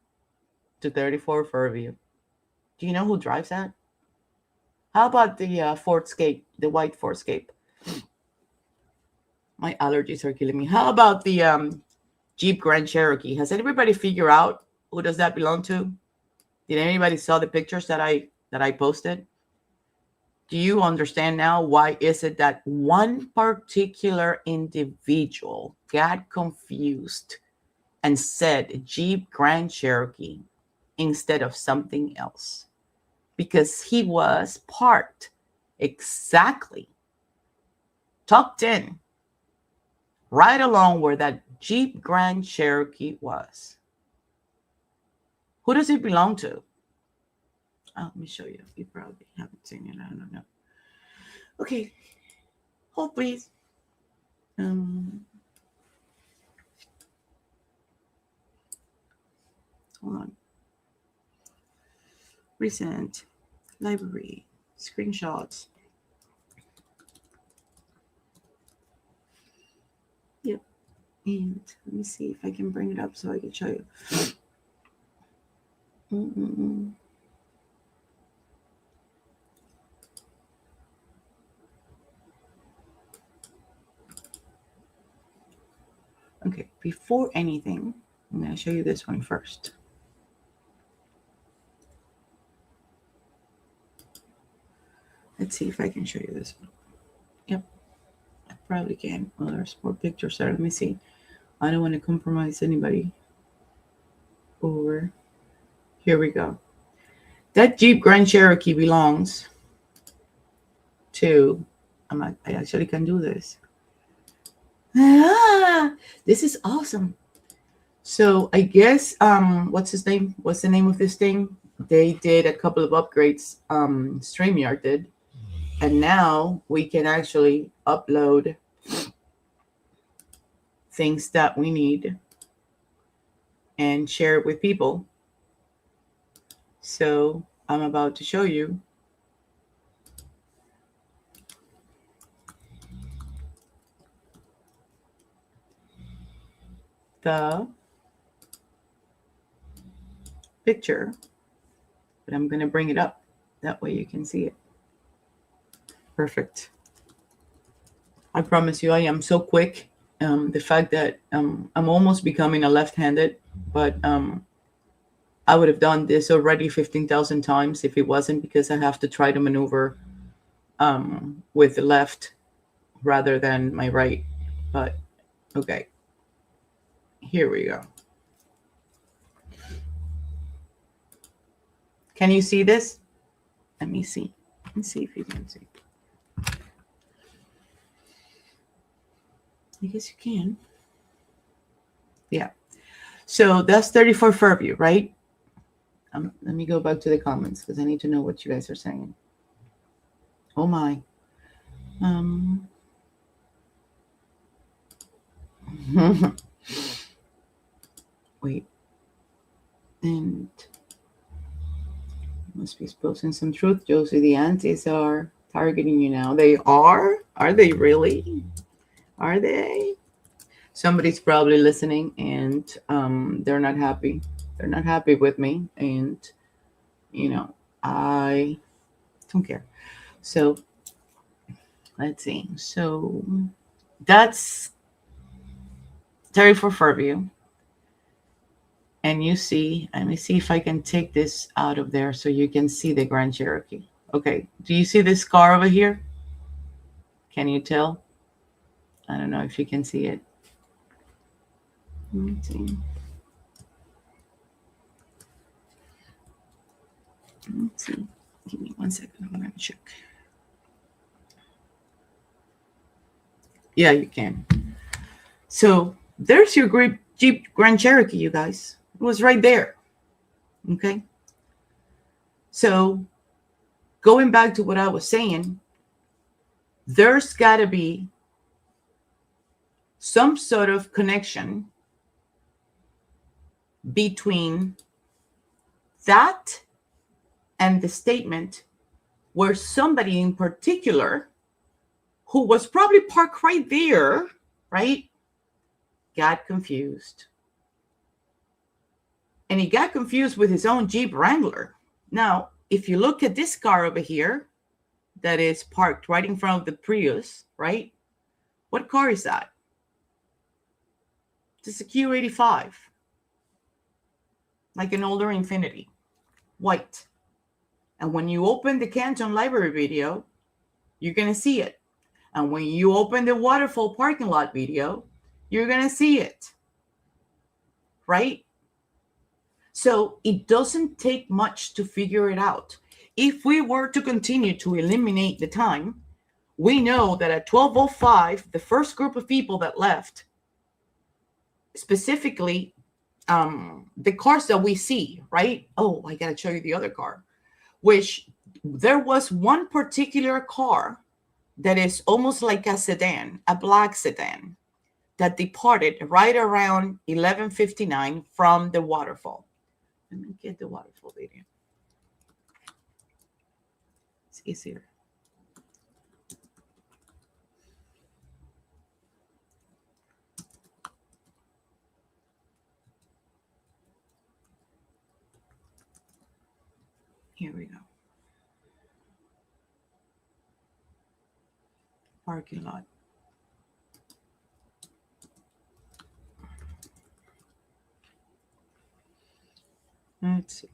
To 34 Fairview. Do you know who drives that? How about the Ford Escape, the white Ford Escape? My allergies are killing me. How about the Jeep Grand Cherokee? Has anybody figured out who does that belong to? Did anybody saw the pictures that I posted? Do you understand now why is it that one particular individual got confused and said Jeep Grand Cherokee instead of something else? Because he was parked exactly tucked in right along where that Jeep Grand Cherokee was. Who does it belong to? Oh, let me show you. You probably haven't seen it. I don't know. Okay. Hold, please. Hold on. Recent library screenshots. Yep. And let me see if I can bring it up so I can show you. Okay, before anything, I'm going to show you this one first. Let's see if I can show you this one. Yep, I probably can. Well, there's more pictures there. Let me see. I don't want to compromise anybody. Over. Here we go. That Jeep Grand Cherokee belongs to, I actually can do this. This is awesome. So I guess, what's his name? What's the name of this thing? They did a couple of upgrades. StreamYard did. And now we can actually upload things that we need and share it with people. So I'm about to show you the picture, but I'm going to bring it up. That way you can see it. Perfect. I promise you, I am so quick. The fact that I'm almost becoming a left-handed, but I would have done this already 15,000 times if it wasn't because I have to try to maneuver with the left rather than my right. But okay, here we go. Can you see this? Let me see. Let's see if you can see. I guess you can. Yeah. So that's 34 Fairview, right? Let me go back to the comments because I need to know what you guys are saying. Oh my. Wait. And must be exposing some truth, Josie. The aunties are targeting you now. They are? Are they really? Are they? Somebody's probably listening and they're not happy. They're not happy with me. And, you know, I don't care. So let's see. So that's 34 Fairview. And you see, let me see if I can take this out of there so you can see the Grand Cherokee. Okay. Do you see this car over here? Can you tell? I don't know if you can see it. Let's see. Let's see. Give me 1 second. I'm going to check. Yeah, you can. So there's your great Jeep Grand Cherokee, you guys. It was right there. Okay. So going back to what I was saying, there's got to be some sort of connection between that and the statement where somebody in particular who was probably parked right there, right, got confused. And he got confused with his own Jeep Wrangler. Now, if you look at this car over here that is parked right in front of the Prius, right? What car is that? It's a Q85. Like an older Infiniti. White. And when you open the Canton library video, you're going to see it. And when you open the Waterfall parking lot video, you're going to see it. Right? So it doesn't take much to figure it out. If we were to continue to eliminate the time, we know that at 12:05, the first group of people that left, specifically the cars that we see, right? Oh, I got to show you the other car, which there was one particular car that is almost like a sedan, a black sedan, that departed right around 11:59 from the Waterfall. Let me get the Waterfall video. It's easier. Here we go. Parking lot. Let's see.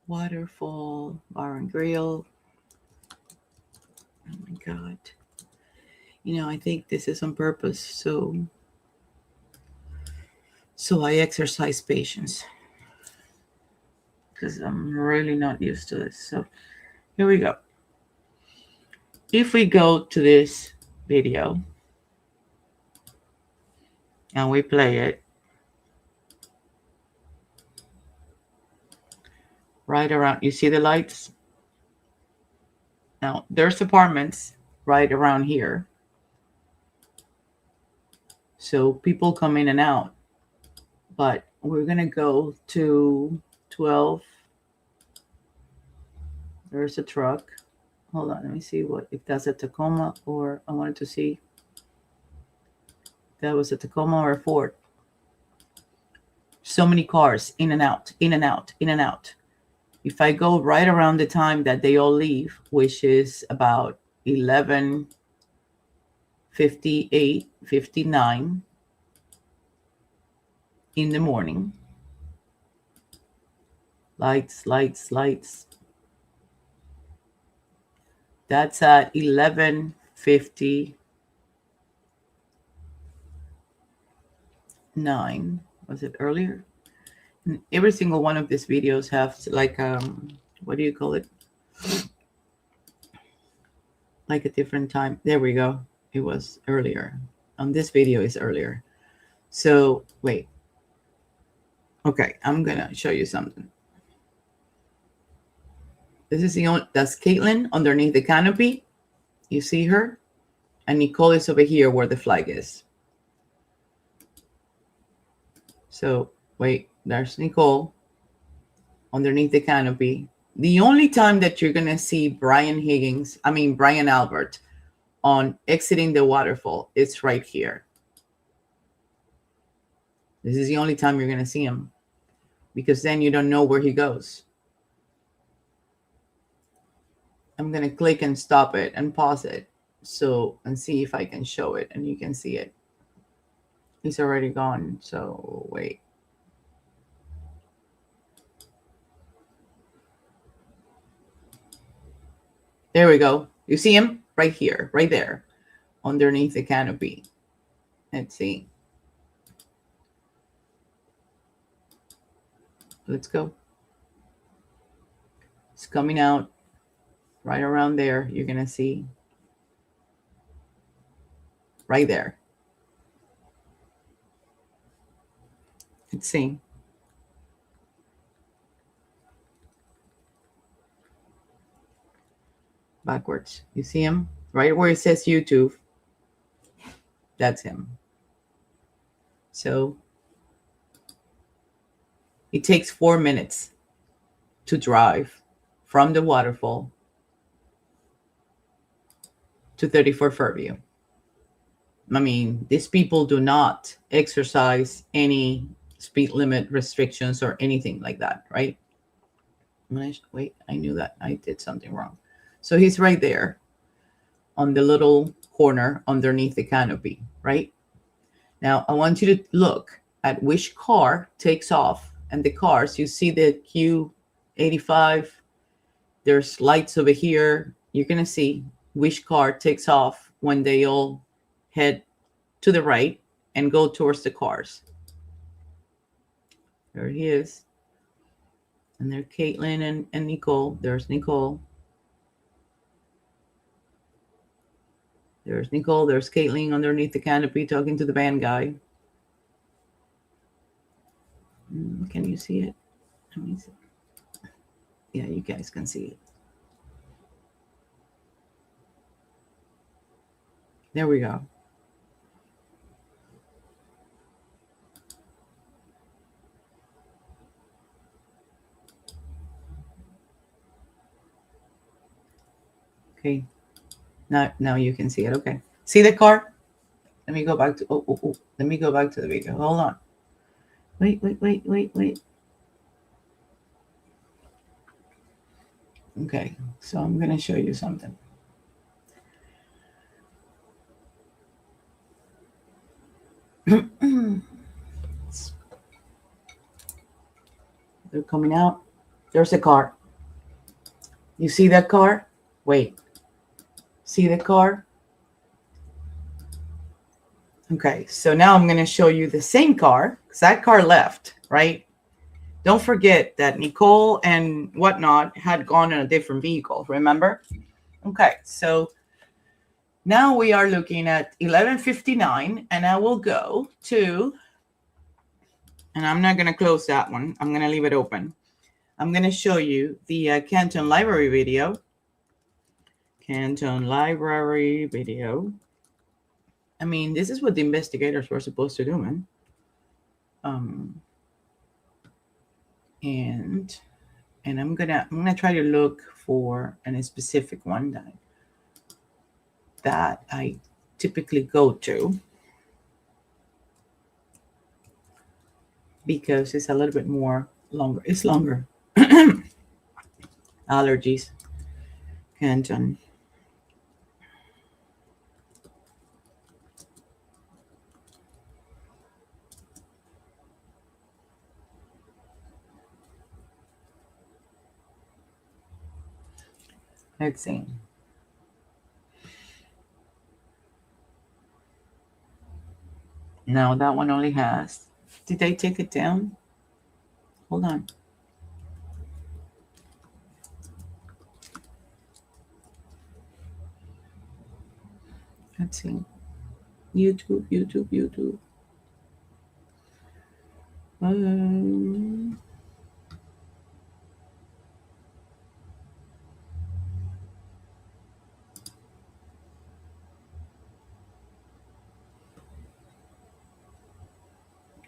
Waterfall, Bar and Grill. Oh my God. You know, I think this is on purpose. So I exercise patience because I'm really not used to this. So here we go. If we go to this video and we play it, right around, you see the lights? Now, there's apartments right around here. So people come in and out. But we're going to go to 12. There's a truck. Hold on, let me see if that's a Tacoma or I wanted to see that was a Tacoma or a Ford. So many cars in and out, in and out, in and out. If I go right around the time that they all leave, which is about 11:58, 59 in the morning. Lights, lights, lights. That's at 11:59. Was it earlier? And every single one of these videos have like what do you call it? Like a different time. There we go. It was earlier. On this video is earlier. So wait. Okay, I'm gonna show you something. This is that's Caitlin underneath the canopy. You see her? And Nicole is over here where the flag is. So wait, there's Nicole underneath the canopy. The only time that you're gonna see Brian Albert on exiting the waterfall, it's right here. This is the only time you're gonna see him, because then you don't know where he goes. I'm gonna click and stop it and pause it and see if I can show it and you can see it. He's already gone, so wait. There we go. You see him right here, right there, underneath the canopy. Let's see. Let's go. It's coming out right around there. You're going to see right there. Let's see. Backwards. You see him right where it says YouTube. That's him. So it takes 4 minutes to drive from the waterfall to 34 Fairview. I mean, these people do not exercise any speed limit restrictions or anything like that, right? Wait, I knew that. I did something wrong. So he's right there on the little corner underneath the canopy, right? Now, I want you to look at which car takes off. And the cars, you see the Q85. There's lights over here. You're going to see which car takes off when they all head to the right and go towards the cars. There he is. And there's Caitlin and Nicole. There's Nicole. There's Nicole. There's Caitlin underneath the canopy talking to the band guy. Can you see it? Let me see. Yeah, you guys can see it. There we go. Okay. Now you can see it. Okay. See the car? Let me go back to let me go back to the video. Hold on. Wait. Okay, so I'm gonna show you something. They're coming out. There's a car. You see that car? Wait. See the car? Okay, so now I'm going to show you the same car, because that car left, right? Don't forget that Nicole and whatnot had gone in a different vehicle, remember? Okay, so now we are looking at 11:59, and I will go to, and I'm not going to close that one. I'm going to leave it open. I'm going to show you the Canton Library video. Canton Library video. I mean, this is what the investigators were supposed to do, man. And I'm gonna try to look for a specific one that I typically go to. because it's a little bit more longer. It's longer. Allergies. Canton. Let's see. No, that one only has. Did they take it down? Hold on. Let's see. YouTube.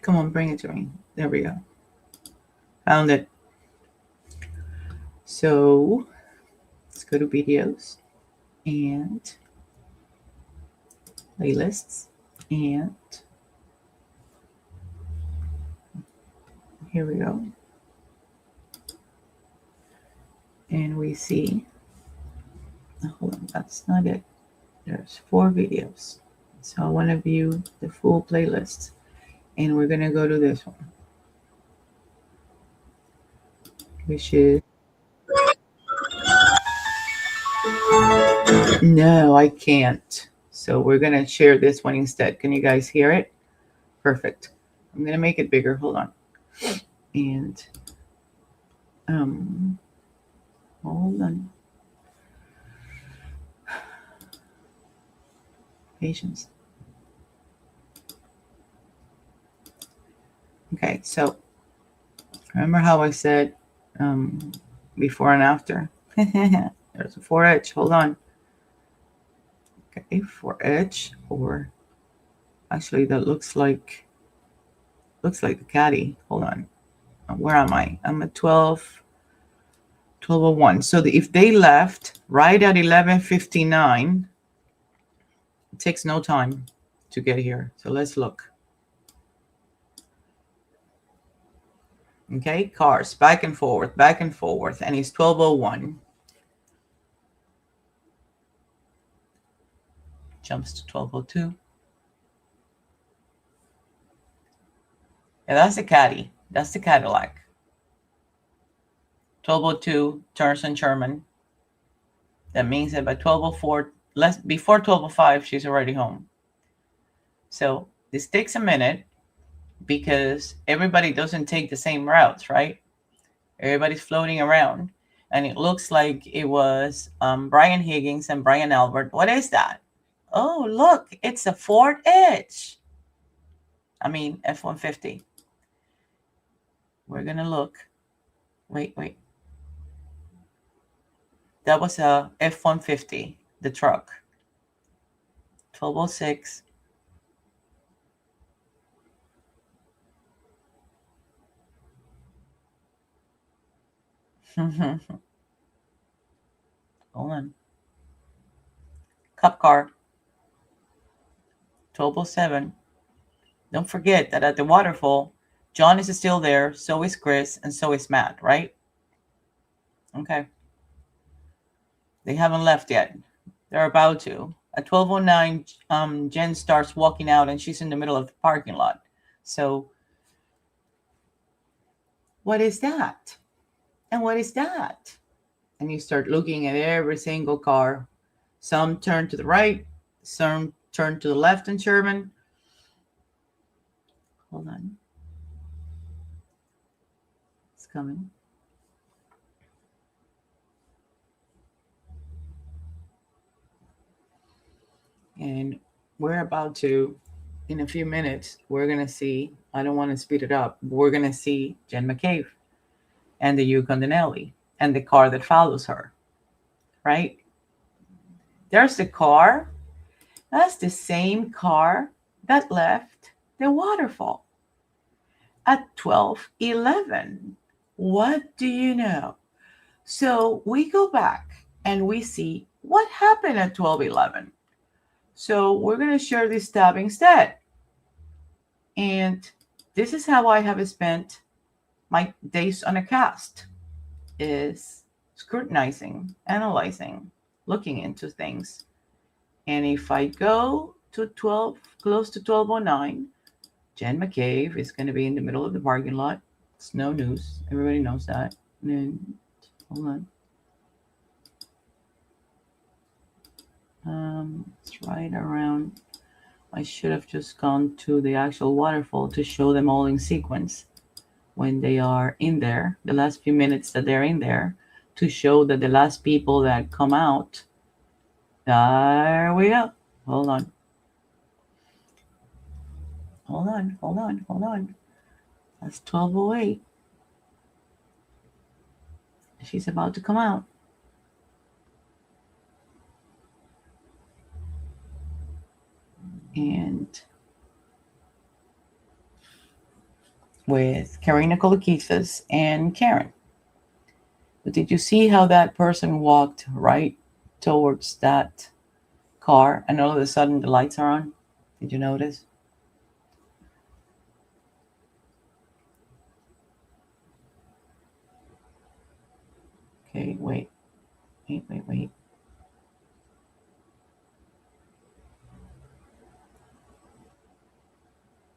Come on, bring it to me. There we go. Found it. So let's go to videos and playlists, and here we go. And we see, hold on, that's not it. There's 4 videos. So I want to view the full playlist. And we're going to go to this one, which is, no, I can't. So we're going to share this one instead. Can you guys hear it? Perfect. I'm going to make it bigger. Hold on. And, hold on. Patience. Okay, so remember how I said before and after? There's a 4H. Hold on. Okay, 4H, or actually that looks like the caddy. Hold on. Where am I? I'm at 12:01. So if they left right at 11:59, it takes no time to get here. So let's look. Okay, cars back and forth, and it's 12:01. Jumps to 12:02. Yeah, that's the caddy. That's the Cadillac. 12:02 turns on Sherman. That means that by 12:04, before 12:05, she's already home. So this takes a minute because everybody doesn't take the same routes, right? Everybody's floating around. And it looks like it was Brian Higgins and Brian Albert. What is that? Oh, look, it's a Ford Edge. I mean, F-150. We're going to look. Wait. That was a F-150, the truck. 12:06. Hold on. Cup car. 12:07. Don't forget that at the Waterfall, John is still there, so is Chris, and so is Matt, right? Okay. They haven't left yet. They're about to. At 12:09, Jen starts walking out, and she's in the middle of the parking lot. So, what is that? And what is that? And you start looking at every single car. Some turn to the right, some turn to the left in Sherman. Hold on. It's coming. And we're about to, in a few minutes, we're going to see, I don't want to speed it up, we're going to see Jen McCabe and the Yukon Denali and the car that follows her, right? There's the car. That's the same car that left the Waterfall at 12:11. What do you know? So we go back and we see what happened at 12:11. So we're going to share this tab instead. And this is how I have spent my days on a cast, is scrutinizing, analyzing, looking into things. And if I go to 12, close to 12:09, Jen McCabe is going to be in the middle of the parking lot. It's no news. Everybody knows that. And then, hold on. It's right around. I should have just gone to the actual waterfall to show them all in sequence when they are in there, the last few minutes that they're in there, to show that the last people that come out. There we go. Hold on. That's 12:08. She's about to come out. And with Karina Kolokisas and Karen. But did you see how that person walked right towards that car and all of a sudden the lights are on? Did you notice? Okay, wait.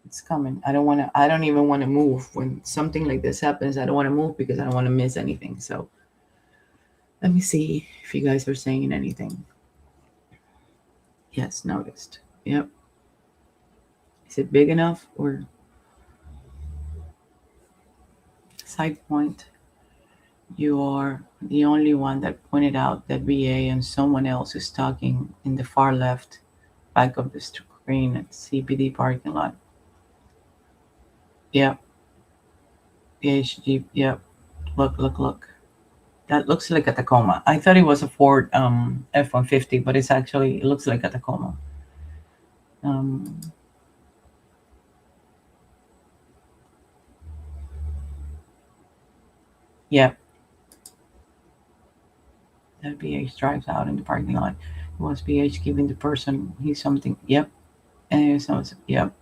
It's coming. I don't even want to move. When something like this happens, I don't want to move because I don't want to miss anything. So let me see if you guys are saying anything. Yes, noticed. Yep. Is it big enough or side point? You are the only one that pointed out that VA and someone else is talking in the far left back of the screen at CBD parking lot. Yep. PhD. Yep. Look. That looks like a Tacoma. I thought it was a Ford F-150, but it looks like a Tacoma. Yep. That BH drives out in the parking lot. It was BH giving the person he's something. Yep. And so yep.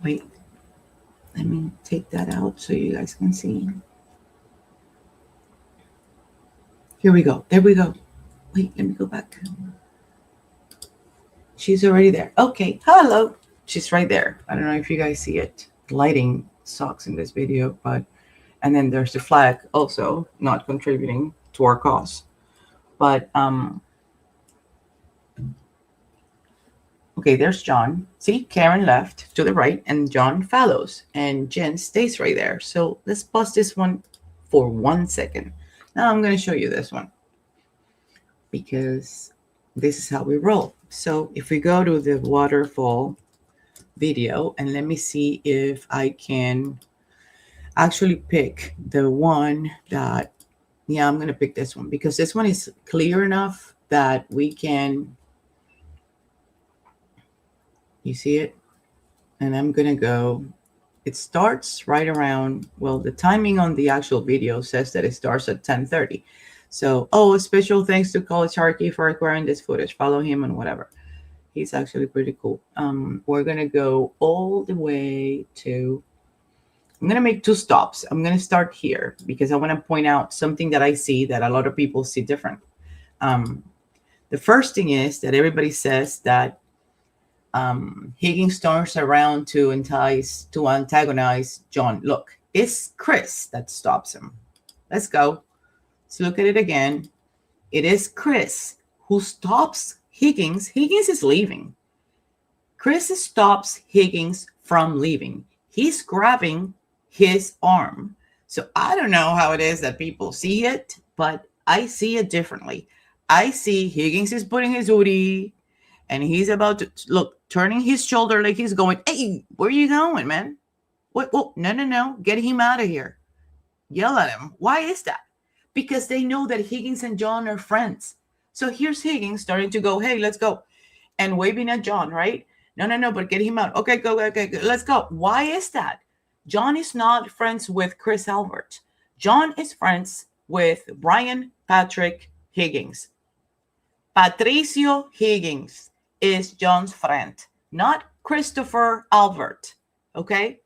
Wait. Let me take that out so you guys can see. Here we go. There we go. Wait, let me go back. She's already there. Okay. Hello. She's right there. I don't know if you guys see it. Lighting sucks in this video, and then there's the flag also not contributing to our cause. But okay, there's John. See, Karen left to the right and John follows and Jen stays right there. So let's pause this one for 1 second. Now I'm going to show you this one because this is how we roll. So if we go to the waterfall video and let me see if I can actually pick the one that, yeah, I'm going to pick this one because this one is clear enough that we can, you see it? And I'm going to go, it starts right around, well, the timing on the actual video says that it starts at 10:30. So, a special thanks to College Harkey for acquiring this footage. Follow him and whatever. He's actually pretty cool. We're going to go all the way to, I'm going to make 2 stops. I'm going to start here because I want to point out something that I see that a lot of people see different. The first thing is that everybody says that Higgins turns around to antagonize John. Look, it's Chris that stops him. Let's go. Let's look at it again. It is Chris who stops Higgins. Higgins is leaving. Chris stops Higgins from leaving. He's grabbing his arm. So I don't know how it is that people see it, but I see it differently. I see Higgins is putting his hoodie and he's about to look, turning his shoulder like he's going, hey, where are you going, man? What? Oh, no. Get him out of here. Yell at him. Why is that? Because they know that Higgins and John are friends. So here's Higgins starting to go, hey, let's go. And waving at John, right? No, but get him out. Okay, go, let's go. Why is that? John is not friends with Chris Albert. John is friends with Brian Patrick Higgins. Patricio Higgins is John's friend, not Christopher Albert. Okay?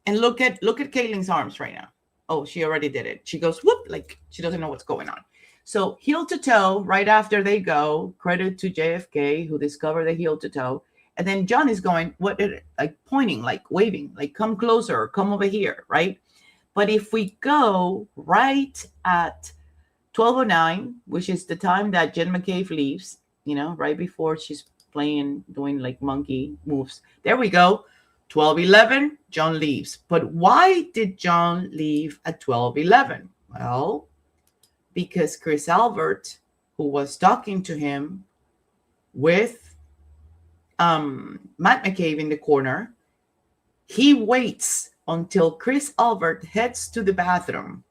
And look at Caitlin's arms right now. Oh, she already did it. She goes whoop, like she doesn't know what's going on. So heel to toe, right after they go, credit to JFK who discovered the heel to toe. And then John is going, what did it? Like pointing, like waving, like come closer, come over here, right? But if we go right at 12:09, which is the time that Jen McCabe leaves, right before she's playing, doing like monkey moves. There we go. 12:11, John leaves. But why did John leave at 12:11? Well, because Chris Albert, who was talking to him with Matt McCabe in the corner, he waits until Chris Albert heads to the bathroom.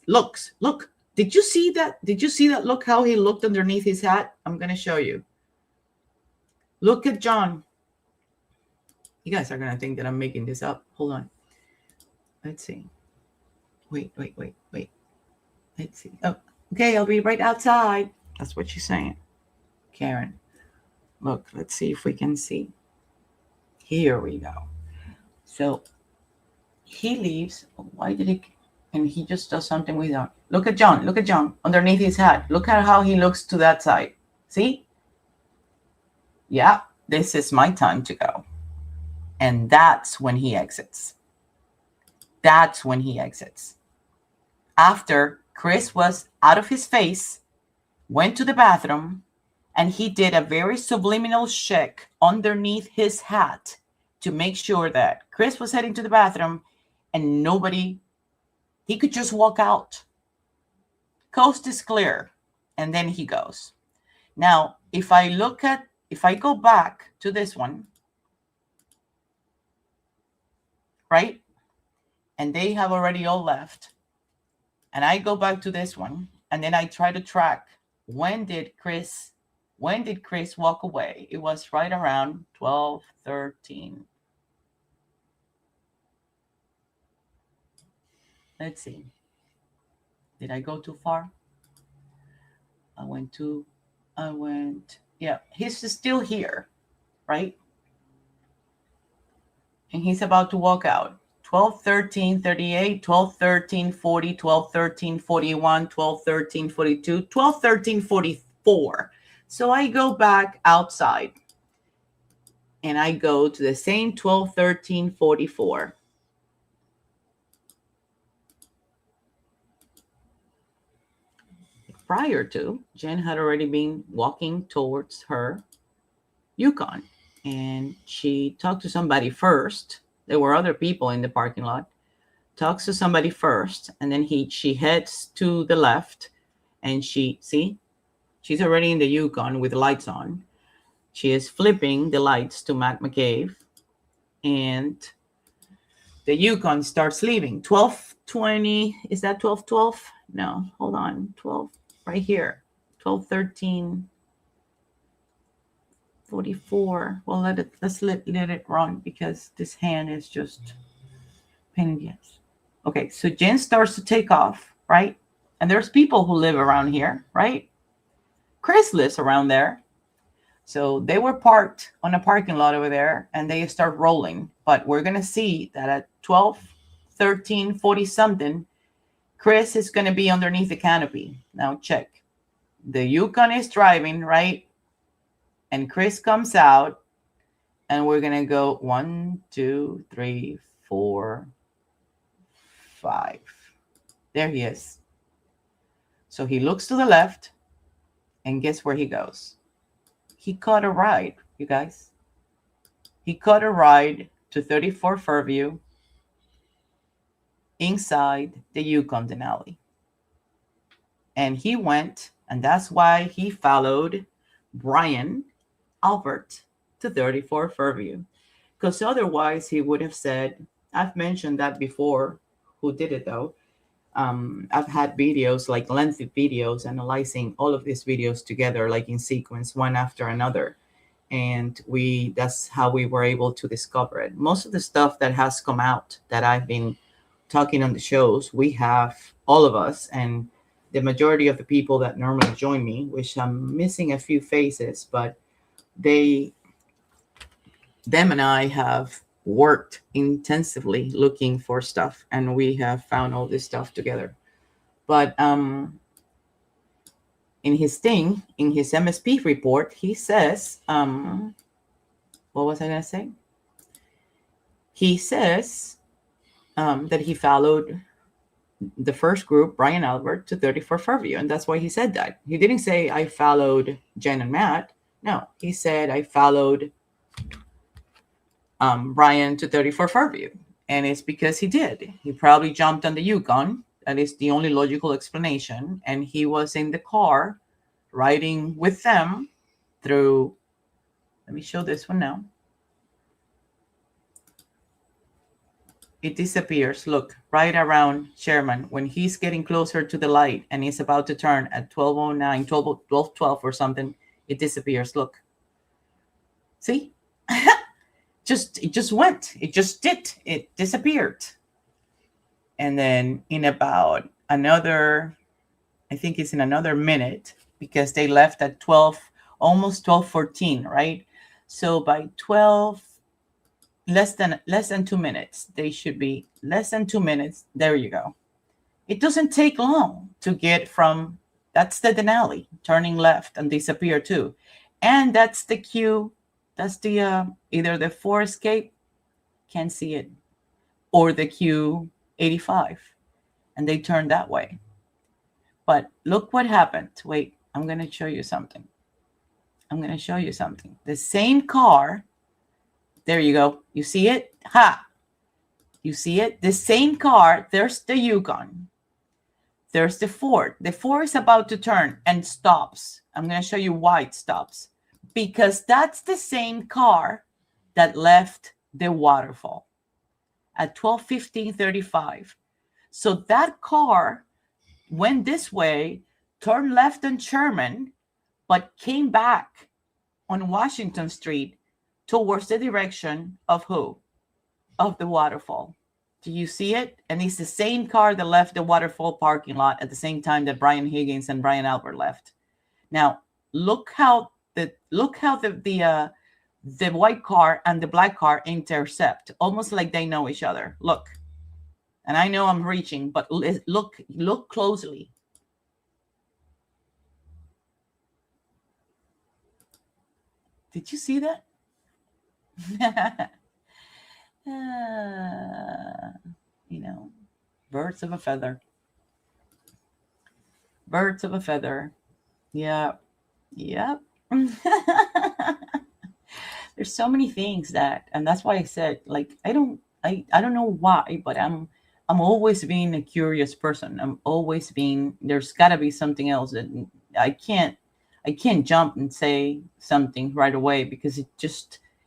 Look. Did you see that? Look how he looked underneath his hat. I'm going to show you. Look at John. You guys are going to think that I'm making this up. Hold on. Let's see. Wait. Let's see. Oh, okay. I'll be right outside. That's what she's saying. Karen. Look, let's see if we can see. Here we go. So he leaves. Why did he? And he just does something with that. Look at John underneath his hat. Look at how he looks to that side. See? Yeah, this is my time to go. And that's when he exits. After Chris was out of his face, went to the bathroom, and he did a very subliminal check underneath his hat to make sure that Chris was heading to the bathroom and he could just walk out. Coast is clear. And then he goes. Now, if I go back to this one, right? And they have already all left. And I go back to this one. And then I try to track when did Chris walk away? It was right around 12:13. Let's see. Did I go too far? Yeah, he's still here, right? And he's about to walk out. 12:13:38, 12:13:40, 12:13:41, 12:13:42, 12:13:44. So I go back outside and I go to the same 12:13:44. Prior to, Jen had already been walking towards her Yukon, and she talked to somebody first. There were other people in the parking lot. Talks to somebody first, and then she heads to the left, and she's already in the Yukon with the lights on. She is flipping the lights to Matt McCabe, and the Yukon starts leaving. 12:20, is that 12:12? No, hold on, 12. Right here, 12:13:44. Well, let's let it run because this hand is just pain in the ass. Okay, so Jen starts to take off, right? And there's people who live around here, right? Chris lives around there. So they were parked on a parking lot over there and they start rolling. But we're going to see that at 12:13:40 something, Chris is going to be underneath the canopy. Now check. The Yukon is driving, right? And Chris comes out. And we're going to go 1, 2, 3, 4, 5. There he is. So he looks to the left. And guess where he goes? He caught a ride, you guys. He caught a ride to 34 Fairview. Inside the Yukon Denali. And he went, and that's why he followed Brian Albert to 34 Fairview. Because otherwise he would have said, I've mentioned that before. Who did it though? I've had videos, like lengthy videos, analyzing all of these videos together, like in sequence, one after another. And that's how we were able to discover it. Most of the stuff that has come out that I've been talking on the shows, we have, all of us, and the majority of the people that normally join me, which I'm missing a few faces, but them and I have worked intensively looking for stuff, and we have found all this stuff together. But in his MSP report, he says, what was I going to say? He says that he followed the first group, Brian Albert, to 34 Fairview. And that's why he said that. He didn't say, I followed Jen and Matt. No, he said, I followed Brian to 34 Fairview. And it's because he did. He probably jumped on the Yukon. That is the only logical explanation. And he was in the car riding with them through, let me show this one now. It disappears. Look, right around Sherman when he's getting closer to the light and he's about to turn at 12:09, 12:12 or something. It disappears. Look. See? It just went. It just did. It disappeared. And then in about another, I think it's in another minute, because they left at 12, almost 12:14, right? So by 12, less than 2 minutes. They should be less than 2 minutes. There you go. It doesn't take long to get from, that's the Denali, turning left and disappear too. And that's the Q, that's the either the 4 escape, can't see it, or the Q85. And they turn that way. But look what happened. Wait, I'm going to show you something. The same car. There you go. You see it? Ha! You see it? The same car. There's the Yukon. There's the Ford. The Ford is about to turn and stops. I'm going to show you why it stops. Because that's the same car that left the Waterfall at 12:15:35. So that car went this way, turned left on Sherman, but came back on Washington Street towards the direction of who? Of the Waterfall. Do you see it? And it's the same car that left the Waterfall parking lot at the same time that Brian Higgins and Brian Albert left. Now, look how the white car and the black car intercept, almost like they know each other. Look. And I know I'm reaching, but look closely. Did you see that? Birds of a feather. Birds of a feather. Yep. There's so many things and that's why I said, like, I don't know why, but I'm always being a curious person. There's gotta be something else that I can't jump and say something right away, because it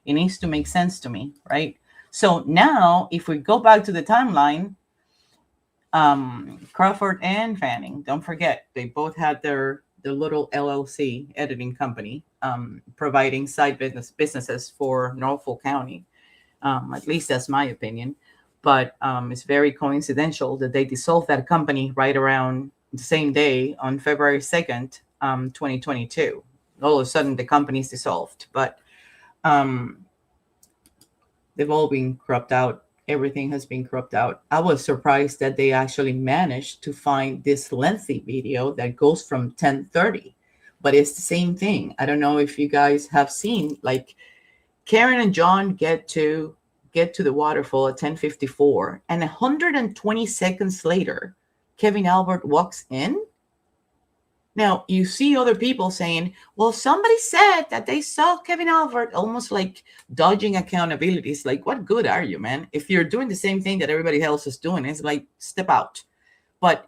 needs to make sense to me, right? So now, if we go back to the timeline, Crawford and Fanning, don't forget, they both had their little LLC editing company, providing side businesses for Norfolk County. At least that's my opinion. But it's very coincidental that they dissolved that company right around the same day on February 2nd, 2022. All of a sudden, the company's dissolved. But they've all been cropped out. Everything has been cropped out. I was surprised that they actually managed to find this lengthy video that goes from 10:30. But it's the same thing. I don't know if you guys have seen, like, Karen and John get to the Waterfall at 10:54, and 120 seconds later, Kevin Albert walks in. Now, you see other people saying, well, somebody said that they saw Kevin Albert, almost like dodging accountability. It's like, what good are you, man? If you're doing the same thing that everybody else is doing, it's like, step out. But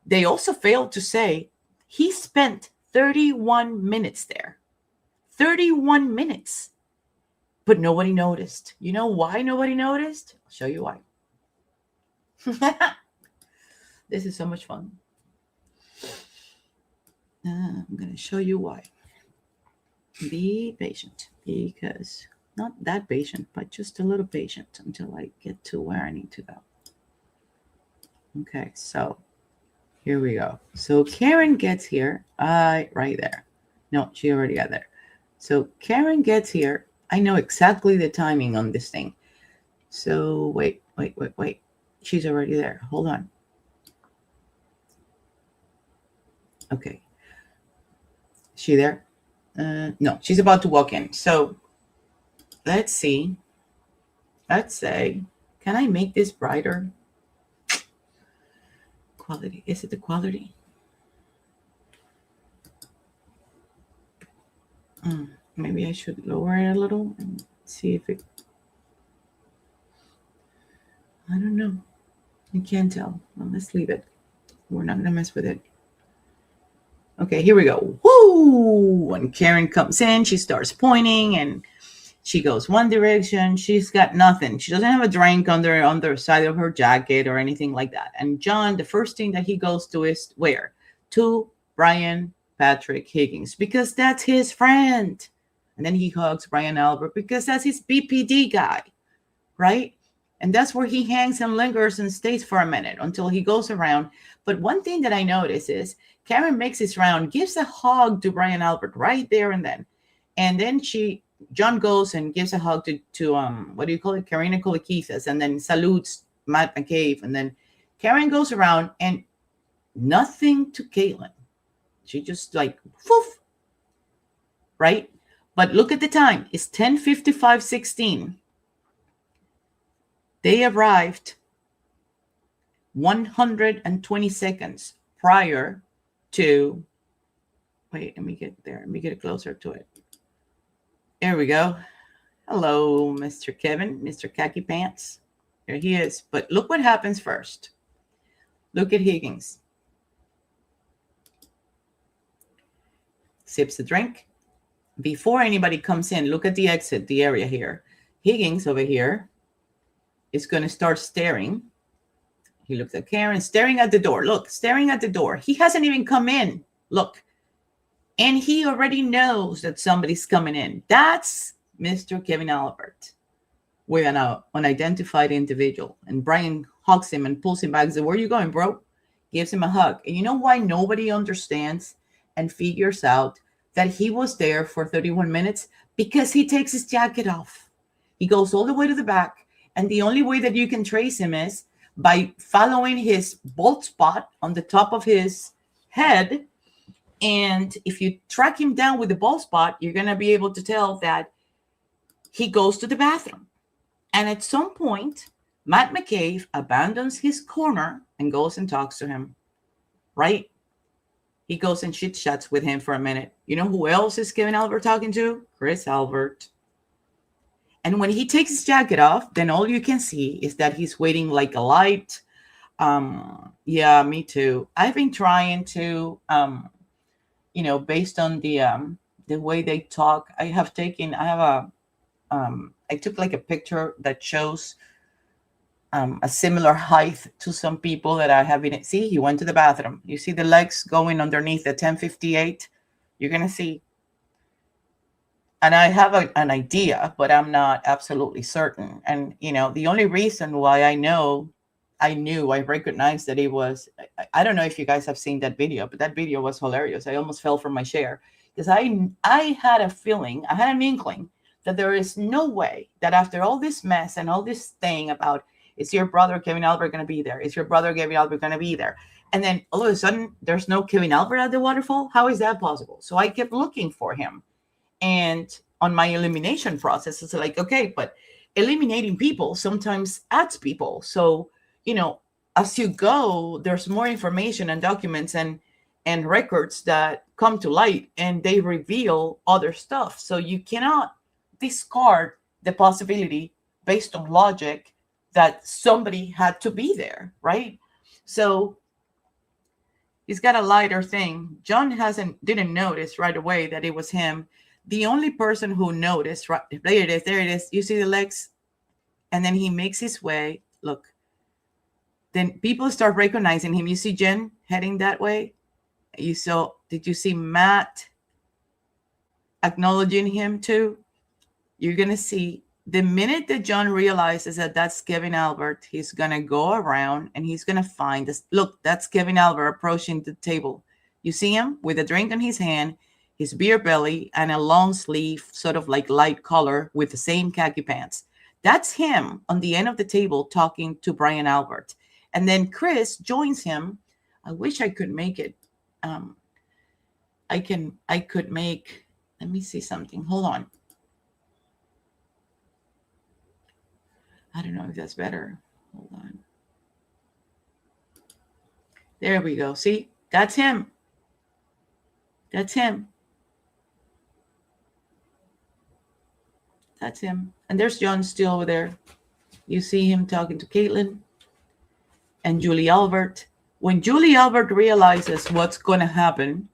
they also failed to say he spent 31 minutes there. 31 minutes. But nobody noticed. You know why nobody noticed? I'll show you why. This is so much fun. I'm going to show you why. Be patient, because not that patient, but just a little patient until I get to where I need to go. Okay, so Here we go. So Karen gets here. Right there. No, she already got there. So Karen gets here. I know exactly the timing on this thing. So wait. She's already there. Hold on. Okay. She there? No, she's about to walk in. So let's see. Let's say, can I make this brighter? Quality. Is it the quality? Maybe I should lower it a little and see if it. I don't know. I can't tell. Well, let's leave it. We're not going to mess with it. Okay, here we go. Woo! When Karen comes in, she starts pointing and she goes one direction. She's got nothing. She doesn't have a drink on the side of her jacket or anything like that. And John, the first thing that he goes to is where? To Brian Patrick Higgins, because that's his friend. And then he hugs Brian Albert because that's his BPD guy, right? And that's where he hangs and lingers and stays for a minute until he goes around. But one thing that I notice is Karen makes his round, gives a hug to Brian Albert right there and then. And then John goes and gives a hug to what do you call it? Karina Kolakithas, and then salutes Matt McCabe. And then Karen goes around and nothing to Caitlin. She just like, poof, right? But look at the time. It's 10:55:16. They arrived 120 seconds prior to, wait, let me get there. Let me get closer to it. There we go. Hello, Mr. Kevin, Mr. Khaki Pants. There he is. But look what happens first. Look at Higgins. Sips the drink. Before anybody comes in, look at the exit, the area here. Higgins over here is going to start staring. He looks at Karen, staring at the door. Look, staring at the door. He hasn't even come in. Look. And he already knows that somebody's coming in. That's Mr. Kevin Albert with an unidentified individual. And Brian hugs him and pulls him back and says, where are you going, bro? Gives him a hug. And you know why nobody understands and figures out that he was there for 31 minutes? Because he takes his jacket off. He goes all the way to the back. And the only way that you can trace him is by following his bald spot on the top of his head. And if you track him down with the bald spot, you're going to be able to tell that he goes to the bathroom. And at some point, Matt McCabe abandons his corner and goes and talks to him, right? He goes and chit-chats with him for a minute. You know who else is Kevin Albert talking to? Chris Albert. And when he takes his jacket off, then all you can see is that he's waiting like a light. Yeah, me too. I've been trying to, based on the way they talk, I took like a picture that shows a similar height to some people that I have been. See, he went to the bathroom. You see the legs going underneath the 10:58. You're going to see. And I have an idea, but I'm not absolutely certain. And, the only reason why I recognized that it was, I don't know if you guys have seen that video, but that video was hilarious. I almost fell from my chair because I had a feeling, I had an inkling that there is no way that after all this mess and all this thing about, is your brother Kevin Albert going to be there? Is your brother Kevin Albert going to be there? And then all of a sudden, there's no Kevin Albert at the waterfall? How is that possible? So I kept looking for him. And on my elimination process, it's like, okay, but eliminating people sometimes adds people. So, as you go, there's more information and documents and records that come to light and they reveal other stuff. So you cannot discard the possibility based on logic that somebody had to be there, right? So he's got a lighter thing. John didn't notice right away that it was him. The only person who noticed, right there it is. You see the legs? And then he makes his way. Look. Then people start recognizing him. You see Jen heading that way? Did you see Matt acknowledging him too? You're going to see the minute that John realizes that that's Kevin Albert, he's going to go around and he's going to find this. Look, that's Kevin Albert approaching the table. You see him with a drink in his hand, his beer belly, and a long sleeve, sort of like light color with the same khaki pants. That's him on the end of the table talking to Brian Albert. And then Chris joins him. I wish I could make it. I could make, let me see something. Hold on. I don't know if that's better. Hold on. There we go. See, that's him. That's him. That's him. And there's John still over there. You see him talking to Caitlin and Julie Albert. When Julie Albert realizes what's going to happen,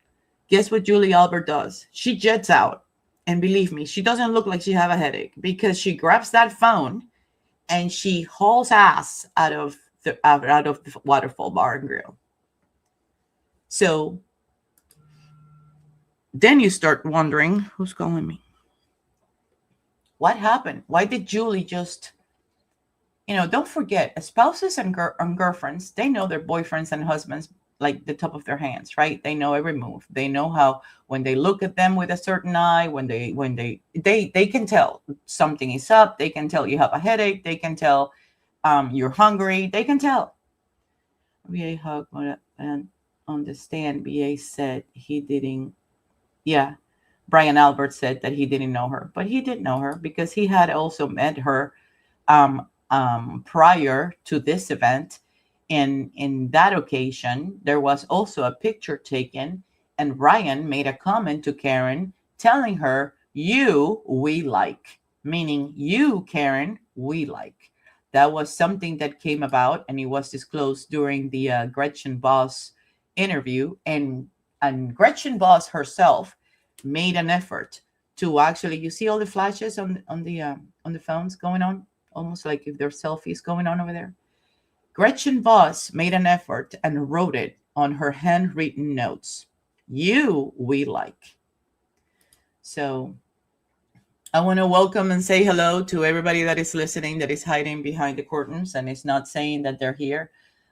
guess what Julie Albert does? She jets out. And believe me, she doesn't look like she have a headache because she grabs that phone and she hauls ass out of the Waterfall Bar and Grill. So then you start wondering, who's calling me? What happened? Why did Julie just, don't forget, spouses and girlfriends, they know their boyfriends and husbands like the top of their hands, right? They know every move. They know how, when they look at them with a certain eye, when they can tell something is up. They can tell you have a headache. They can tell you're hungry. They can tell. BA hug and on the stand, BA said he didn't. Yeah, Brian Albert said that he didn't know her, but he did know her because he had also met her prior to this event. And in that occasion, there was also a picture taken, and Ryan made a comment to Karen telling her, "You, we like," meaning you, Karen, we like. That was something that came about, and it was disclosed during the Gretchen Boss interview. And Gretchen Boss herself made an effort to actually, you see all the flashes on the phones going on, almost like if there's selfies going on over there. Gretchen Boss made an effort and wrote it on her handwritten notes. You, we like. So I want to welcome and say hello to everybody that is listening, that is hiding behind the curtains and is not saying that they're here.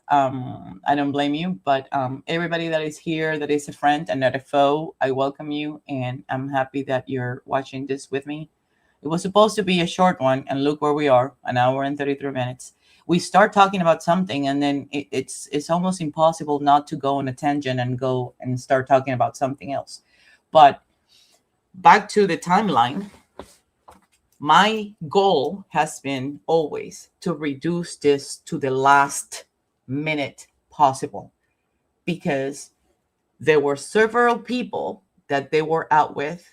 I don't blame you, but everybody that is here, that is a friend and not a foe, I welcome you, and I'm happy that you're watching this with me. It was supposed to be a short one, and look where we are, an hour and 33 minutes. We start talking about something, and then it's almost impossible not to go on a tangent and go and start talking about something else. But back to the timeline, my goal has been always to reduce this to the last minute possible, because there were several people that they were out with.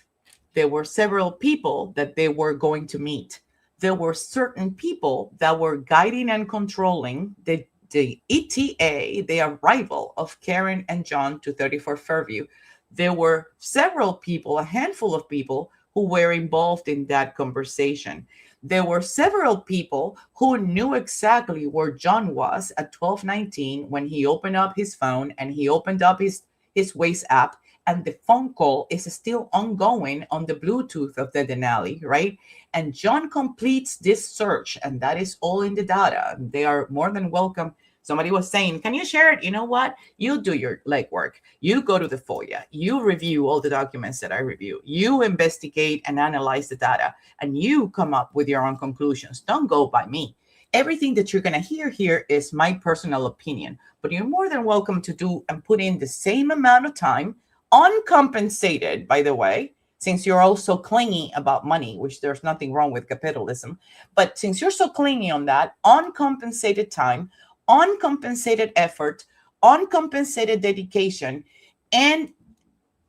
There were several people that they were going to meet. There were certain people that were guiding and controlling the ETA, the arrival of Karen and John to 34 Fairview. There were several people, a handful of people, who were involved in that conversation. There were several people who knew exactly where John was at 12:19 when he opened up his phone and he opened up his Waze app, and the phone call is still ongoing on the Bluetooth of the Denali, right? And John completes this search, and that is all in the data. They are more than welcome. Somebody was saying, can you share it? You know what? You do your legwork. You go to the FOIA. You review all the documents that I review. You investigate and analyze the data, and you come up with your own conclusions. Don't go by me. Everything that you're going to hear here is my personal opinion, but you're more than welcome to do and put in the same amount of time, uncompensated, by the way, since you're also clingy about money, which there's nothing wrong with capitalism. But since you're so clingy on that, uncompensated time, uncompensated effort, uncompensated dedication, and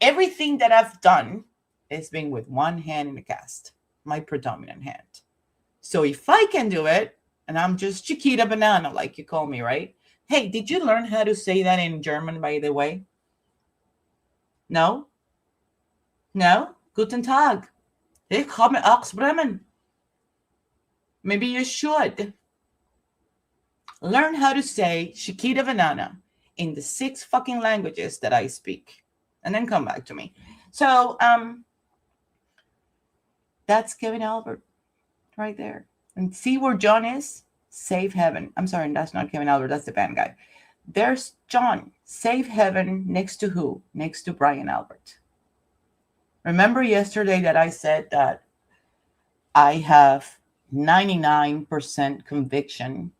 everything that I've done has been with one hand in the cast, my predominant hand. So if I can do it, and I'm just Chiquita Banana, like you call me, right? Hey, did you learn how to say that in German, by the way? No? No? Guten Tag. Ich komme aus Bremen. Maybe you should learn how to say Chiquita Banana in the 6 fucking languages that I speak, and then come back to me. So that's Kevin Albert. right there. And see where John is? Safe heaven. I'm sorry, that's not Kevin Albert. That's the band guy. There's John. Safe heaven next to who? Next to Brian Albert. Remember yesterday that I said that I have 99% conviction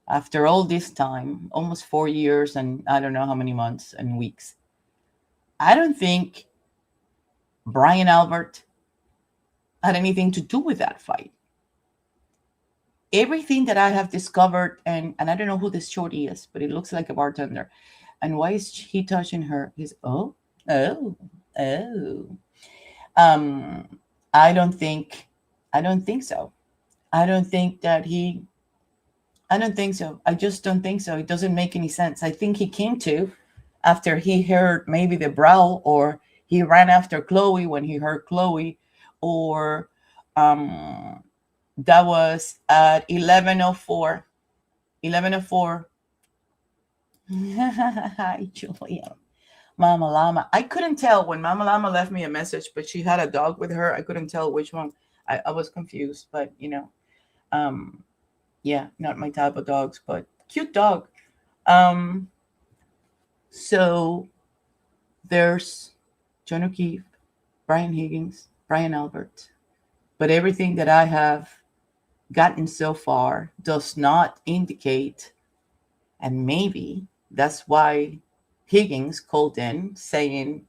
after all this time, almost 4 years and I don't know how many months and weeks. I don't think Brian Albert had anything to do with that fight. Everything that I have discovered, and I don't know who this shorty is, but it looks like a bartender. And why is he touching her? He's, oh. I don't think so. I don't think so. I just don't think so. It doesn't make any sense. I think he came to after he heard maybe the brawl, or he ran after Chloe when he heard Chloe, or that was at 11:04. 11:04. Hi, Julia. Mama Llama. I couldn't tell when Mama Llama left me a message, but she had a dog with her. I couldn't tell which one. I was confused, but yeah, not my type of dogs, but cute dog. So there's John O'Keefe, Brian Higgins, Brian Albert. But everything that I have gotten so far does not indicate, and maybe that's why Higgins called in saying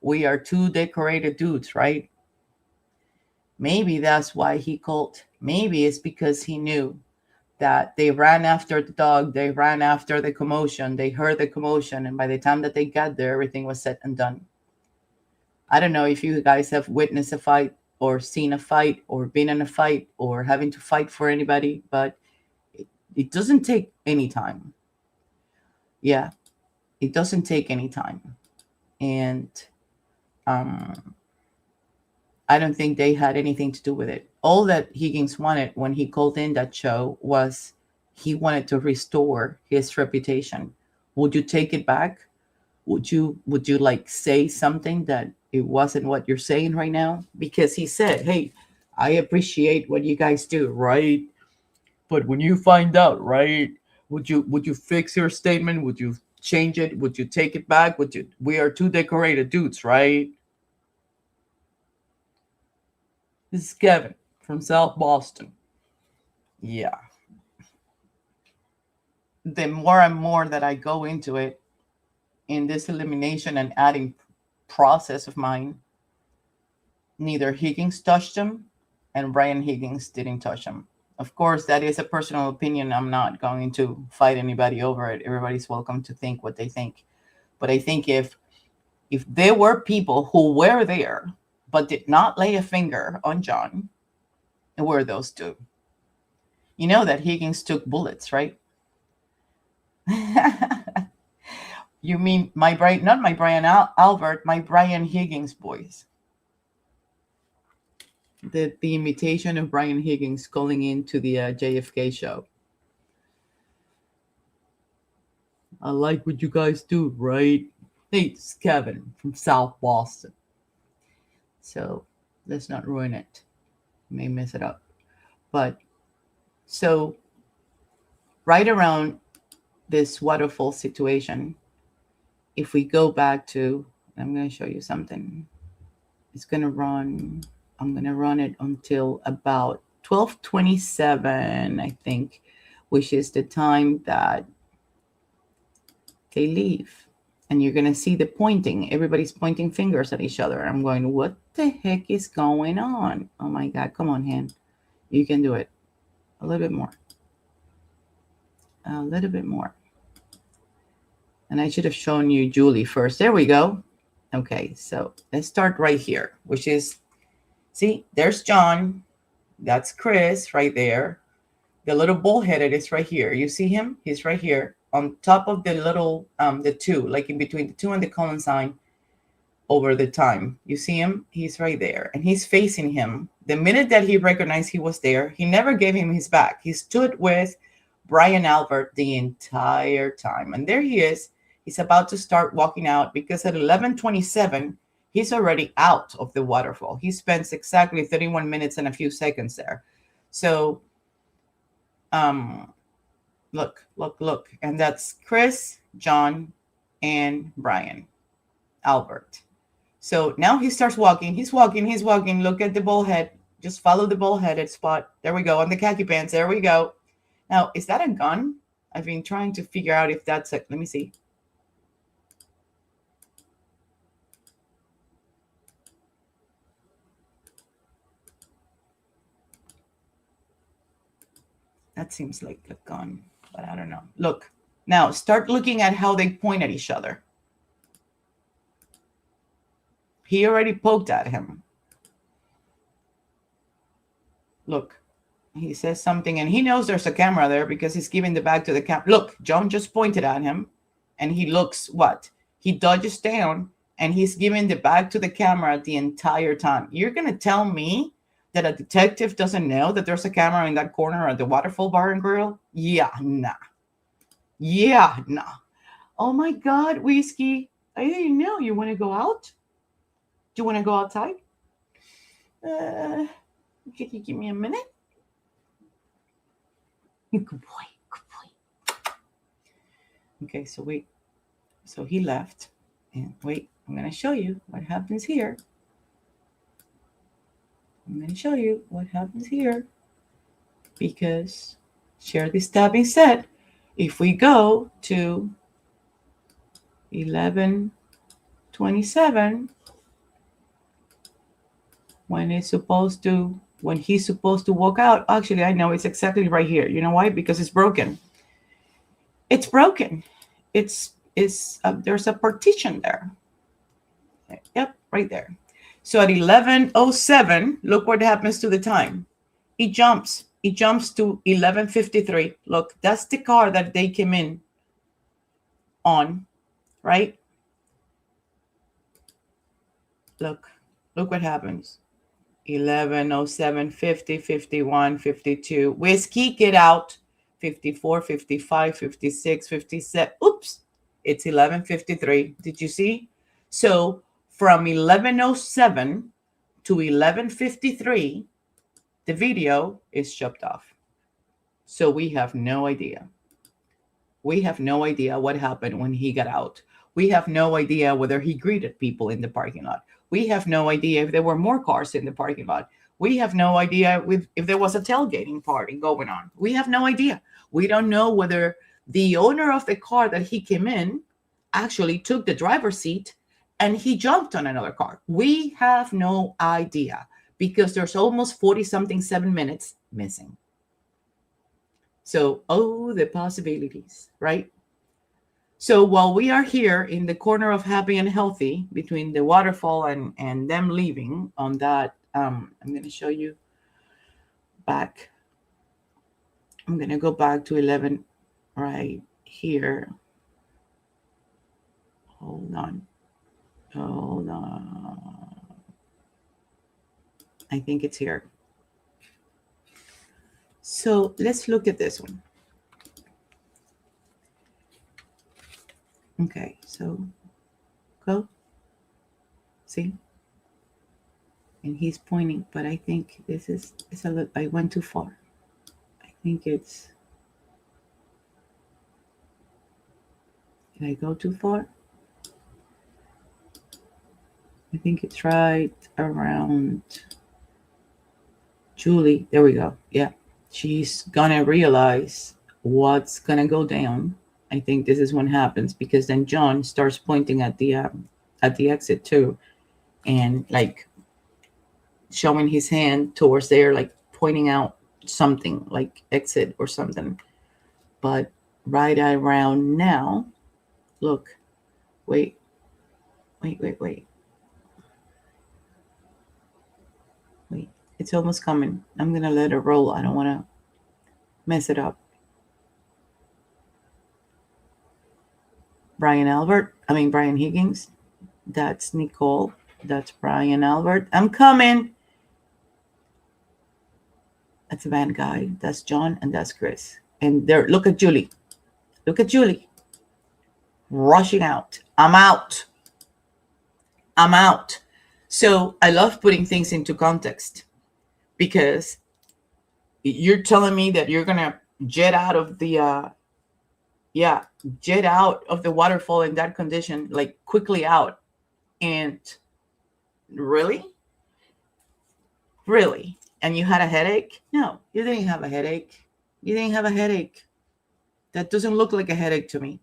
we are two decorated dudes, right? Maybe that's why he called. Maybe it's because he knew that they ran after the dog, they ran after the commotion, they heard the commotion, and by the time that they got there, everything was said and done. I don't know if you guys have witnessed a fight or seen a fight or been in a fight or having to fight for anybody, but it doesn't take any time. Yeah, it doesn't take any time. And I don't think they had anything to do with it. All that Higgins wanted when he called in that show was he wanted to restore his reputation. Would you take it back? Would you like say something that it wasn't what you're saying right now? Because he said, hey, I appreciate what you guys do, right? But when you find out, right, would you fix your statement? Would you change it? Would you take it back? We are two decorated dudes, right? This is Kevin from South Boston. Yeah. The more and more that I go into it, in this elimination and adding process of mine, neither Higgins touched him and Brian Higgins didn't touch him. Of course, that is a personal opinion. I'm not going to fight anybody over it. Everybody's welcome to think what they think. But I think if there were people who were there but did not lay a finger on John, it were those two. You know that Higgins took bullets, right? You mean not my Brian Albert, my Brian Higgins voice. The imitation of Brian Higgins calling into the JFK show. I like what you guys do, right? Hey, it's Kevin from South Boston. So let's not ruin it. May mess it up. But so right around this Waterfall situation, if we go back to, I'm going to show you something. It's going to run, I'm going to run it until about 12:27, I think, which is the time that they leave. And you're going to see the pointing. Everybody's pointing fingers at each other. I'm going, what the heck is going on? Oh my God, come on, hand. You can do it. A little bit more. A little bit more. And I should have shown you Julie first. There we go. Okay, so let's start right here, which is, see, there's John. That's Chris right there. The little bullheaded is right here. You see him? He's right here on top of the little, the two, like in between the two and the colon sign over the time. You see him? He's right there. And he's facing him. The minute that he recognized he was there, he never gave him his back. He stood with Brian Albert the entire time. And there he is. He's about to start walking out because at 11:27, he's already out of the waterfall. He spends exactly 31 minutes and a few seconds there. So look, and that's Chris, John, and Brian Albert. So now he starts walking. He's walking. Look at the bullhead. Just follow the bullheaded spot. There we go. On the khaki pants. There we go. Now, is that a gun? I've been trying to figure out if that's a, let me see. That seems like a gun, but I don't know. Look, now start looking at how they point at each other. He already poked at him. Look, he says something and he knows there's a camera there because he's giving the bag to the camera. Look, John just pointed at him and he looks what? He dodges down and he's giving the bag to the camera the entire time. You're going to tell me that a detective doesn't know that there's a camera in that corner at the Waterfall Bar and Grill? Yeah, nah. Yeah, nah. Oh my God, Whiskey. I didn't know. You want to go out? Do you want to go outside? Can you give me a minute? Good boy, good boy. Okay, so wait. So he left. And wait, I'm going to show you what happens here. I'm going to show you what happens here. Because share this tab instead. If we go to 11:27, when he's supposed to walk out, actually, I know it's exactly right here. You know why? Because it's broken. It's broken. There's a partition there. Yep, right there. So at 11:07, look what happens to the time. He jumps to 11:53. Look, that's the car that they came in on, right? Look what happens. 11:07, 50, 51, 52. Whiskey, get out. 54, 55, 56, 57. Oops, it's 11:53. Did you see? So from 11:07 to 11:53, the video is chopped off. So we have no idea. We have no idea what happened when he got out. We have no idea whether he greeted people in the parking lot. We have no idea if there were more cars in the parking lot. We have no idea if there was a tailgating party going on. We have no idea. We don't know whether the owner of the car that he came in actually took the driver's seat and he jumped on another car. We have no idea because there's almost 40-something 7 minutes missing. So, the possibilities, right? So while we are here in the corner of happy and healthy between the waterfall and them leaving on that, I'm going to show you back. I'm going to go back to 11 right here. Hold on. I think it's here. So let's look at this one. Okay, so go. See? And he's pointing, but I think it's a little, I went too far. I think it's, did I go too far? I think it's right around Julie. There we go. Yeah. She's gonna realize what's gonna go down. I think this is when happens because then John starts pointing at the exit too, and like showing his hand towards there, like pointing out something like exit or something. But right around now, look, wait. It's almost coming. I'm gonna let it roll. I don't want to mess it up. Brian Higgins. That's Nicole. That's Brian Albert. I'm coming. That's a bad guy. That's John and that's Chris. And there, look at Julie. Look at Julie. Rushing out. I'm out. So I love putting things into context because You're telling me that you're gonna jet out of the jet out of the waterfall in that condition, like quickly out. And really? Really? And you had a headache? No, you didn't have a headache. You didn't have a headache. That doesn't look like a headache to me.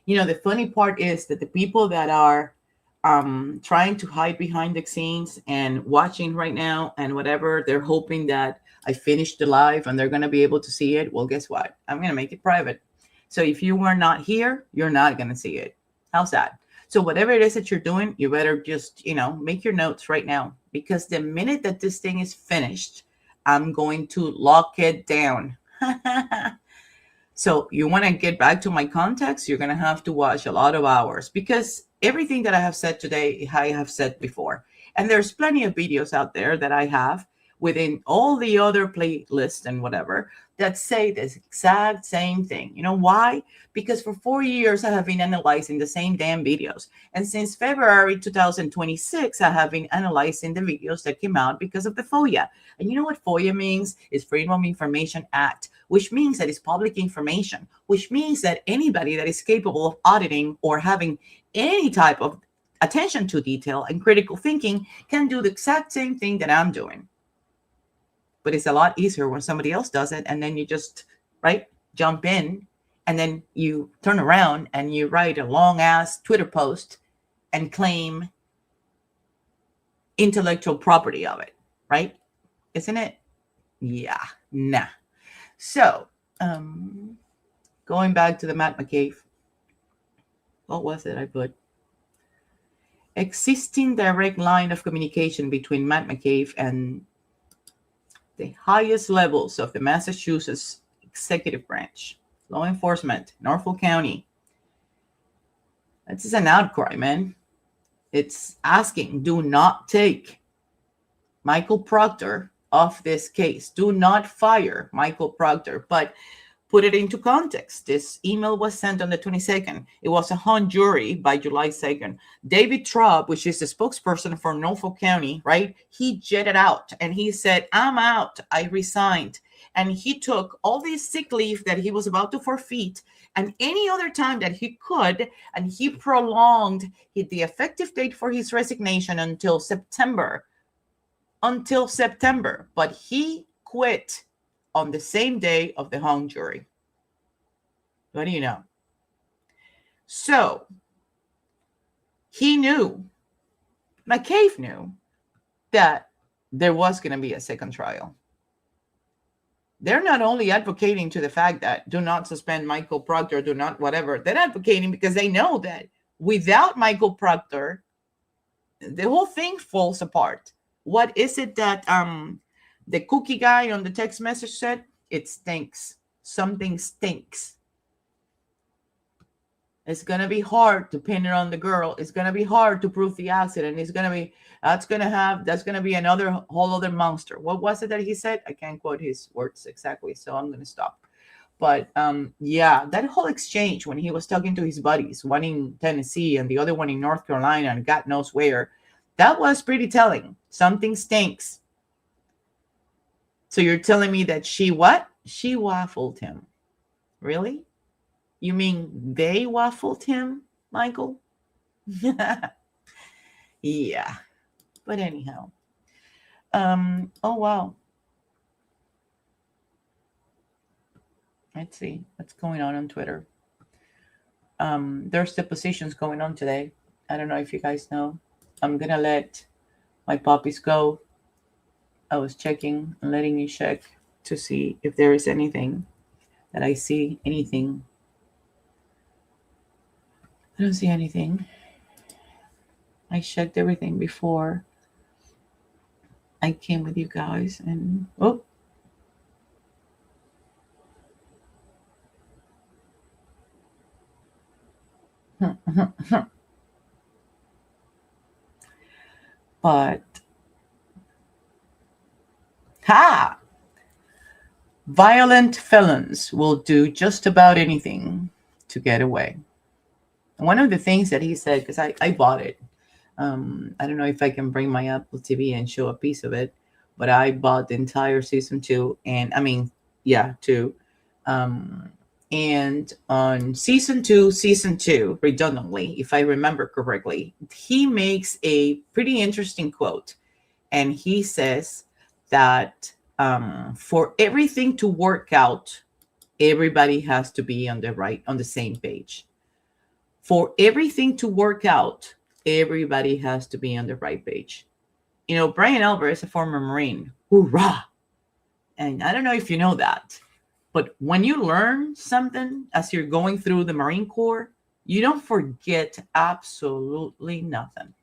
The funny part is that the people that are trying to hide behind the scenes and watching right now and whatever, they're hoping that I finish the live and they're going to be able to see it. Well, guess what? I'm going to make it private. So if you were not here, you're not going to see it. How's that? So whatever it is that you're doing, you better just, make your notes right now, because the minute that this thing is finished, I'm going to lock it down. So you want to get back to my context, you're going to have to watch a lot of hours, because everything that I have said today, I have said before. And there's plenty of videos out there that I have within all the other playlists and whatever that say this exact same thing. You know why? Because for 4 years, I have been analyzing the same damn videos. And since February 2026, I have been analyzing the videos that came out because of the FOIA. And you know what FOIA means? It's Freedom of Information Act, which means that it's public information, which means that anybody that is capable of auditing or having any type of attention to detail and critical thinking can do the exact same thing that I'm doing. But it's a lot easier when somebody else does it, and then you just, jump in, and then you turn around and you write a long-ass Twitter post and claim intellectual property of it, right? Isn't it? Yeah, nah. So, going back to the Matt McCabe, what was it I put? Existing direct line of communication between Matt McCabe and the highest levels of the Massachusetts executive branch, law enforcement, Norfolk County. This is an outcry, man. It's asking, do not take Michael Proctor off this case. Do not fire Michael Proctor. But put it into context. This email was sent on the 22nd. It was a hung jury by July 2nd. David Traub, which is the spokesperson for Norfolk County, right? He jetted out and he said, I'm out. I resigned. And he took all this sick leave that he was about to forfeit and any other time that he could, and he prolonged the effective date for his resignation until September. But he quit on the same day of the hung jury. What do you know? So he knew, McCabe knew, that there was going to be a second trial. They're not only advocating to the fact that do not suspend Michael Proctor, do not whatever. They're advocating because they know that without Michael Proctor, the whole thing falls apart. What is it that the cookie guy on the text message said? It stinks. Something stinks. It's going to be hard to pin it on the girl. It's going to be hard to prove the accident. That's going to be another whole other monster. What was it that he said? I can't quote his words exactly, so I'm going to stop. But that whole exchange when he was talking to his buddies, one in Tennessee and the other one in North Carolina and God knows where, that was pretty telling. Something stinks. So you're telling me that she what? She waffled him. Really? You mean they waffled him, Michael? Yeah. But anyhow. Oh, wow. Let's see what's going on Twitter. There's depositions going on today. I don't know if you guys know. I'm going to let my puppies go. I was checking and letting you check to see if there is anything that I see. Anything. I don't see anything. I checked everything before I came with you guys and but violent felons will do just about anything to get away. And one of the things that he said, because I bought it, I don't know if I can bring my Apple TV and show a piece of it, but I bought the entire season 2, and I mean, yeah, 2. Um, and on season 2, redundantly, if I remember correctly, he makes a pretty interesting quote, and he says that for everything to work out, everybody has to be on the same page. For everything to work out, everybody has to be on the right page. You know, Brian Elber is a former Marine. Hoorah! And I don't know if you know that, but when you learn something as you're going through the Marine Corps, you don't forget absolutely nothing.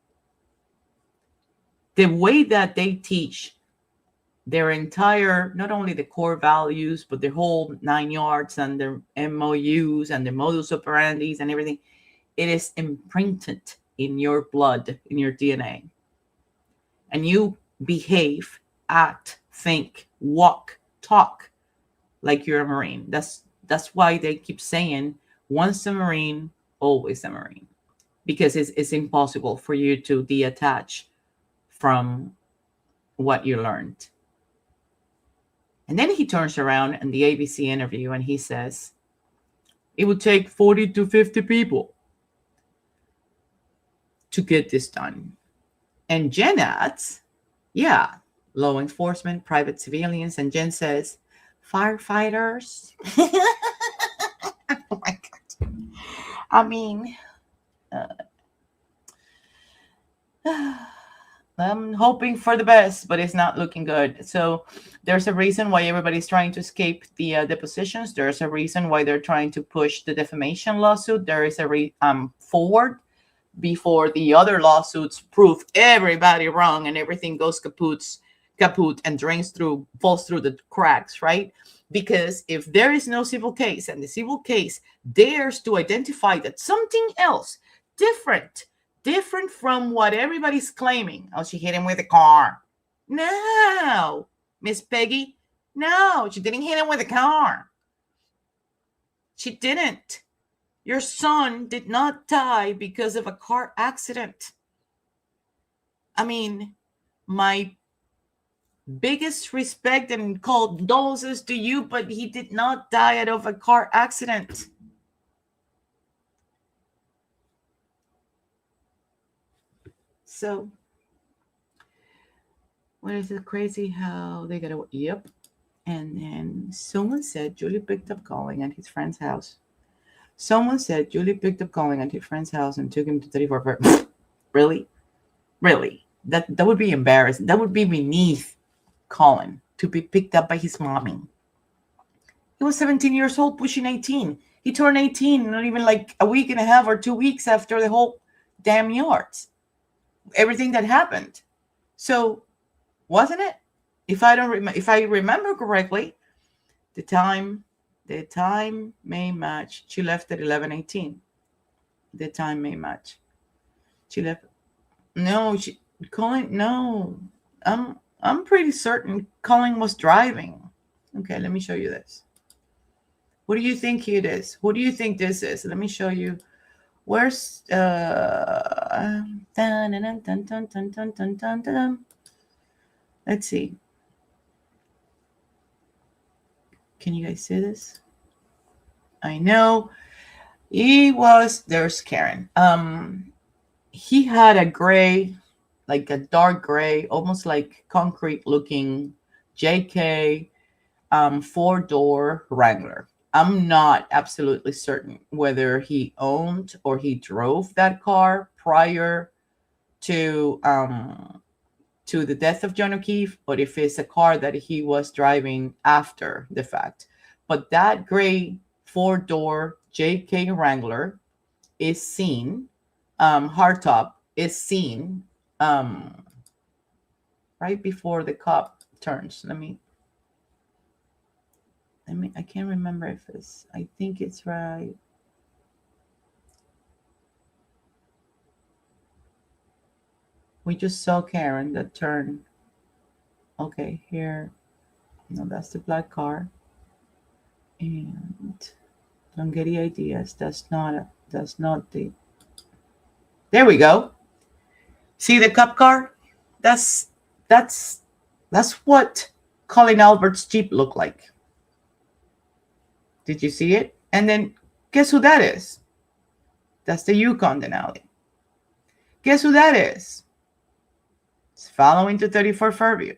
The way that they teach their entire, not only the core values, but the whole 9 yards and their MOUs and the modus operandis and everything, it is imprinted in your blood, in your DNA. And you behave, act, think, walk, talk like you're a Marine. That's why they keep saying, once a Marine, always a Marine. Because it's impossible for you to detach from what you learned. And then he turns around in the ABC interview and he says, it would take 40 to 50 people to get this done. And Jen adds, yeah, law enforcement, private civilians. And Jen says, firefighters. Oh my God. I mean, I'm hoping for the best, but it's not looking good. So there's a reason why everybody's trying to escape the depositions. There's a reason why they're trying to push the defamation lawsuit. There is a forward before the other lawsuits prove everybody wrong and everything goes kaput and falls through the cracks, right? Because if there is no civil case and the civil case dares to identify that something else different from what everybody's claiming. Oh, she hit him with a car. No, Miss Peggy. No, she didn't hit him with a car. She didn't. Your son did not die because of a car accident. I mean, my biggest respect and condolences to you, but he did not die out of a car accident. So, what is it crazy how they got away? Yep. And then someone said Julie picked up calling at his friend's house. Someone said Julie picked up calling at his friend's house and took him to 34. Really? Really? That would be embarrassing. That would be beneath Colin to be picked up by his mommy. He was 17 years old, pushing 18. He turned 18 not even like a week and a half or 2 weeks after the whole damn yards. Everything that happened. So, wasn't it? If I remember correctly, the time may match. She left at 11:18. The time may match. She left. No, Colin. No, I'm pretty certain Colin was driving. Okay, let me show you this. What do you think it is? What do you think this is? Let me show you. Where's let's see. Can you guys see this? I know there's Karen. He had a gray, like a dark gray, almost like concrete looking JK 4-door Wrangler. I'm not absolutely certain whether he owned or he drove that car prior to the death of John O'Keefe, or if it's a car that he was driving after the fact. But that gray 4-door JK Wrangler is seen, hardtop is seen right before the cop turns. I can't remember if I think it's right. We just saw Karen that turn. Okay, here. No, that's the black car. And don't get the ideas. That's not the. There we go. See the cop car? That's That's what Colin Albert's Jeep looked like. Did you see it? And then guess who that is? That's the Yukon Denali. Guess who that is? It's following to 34 Fairview.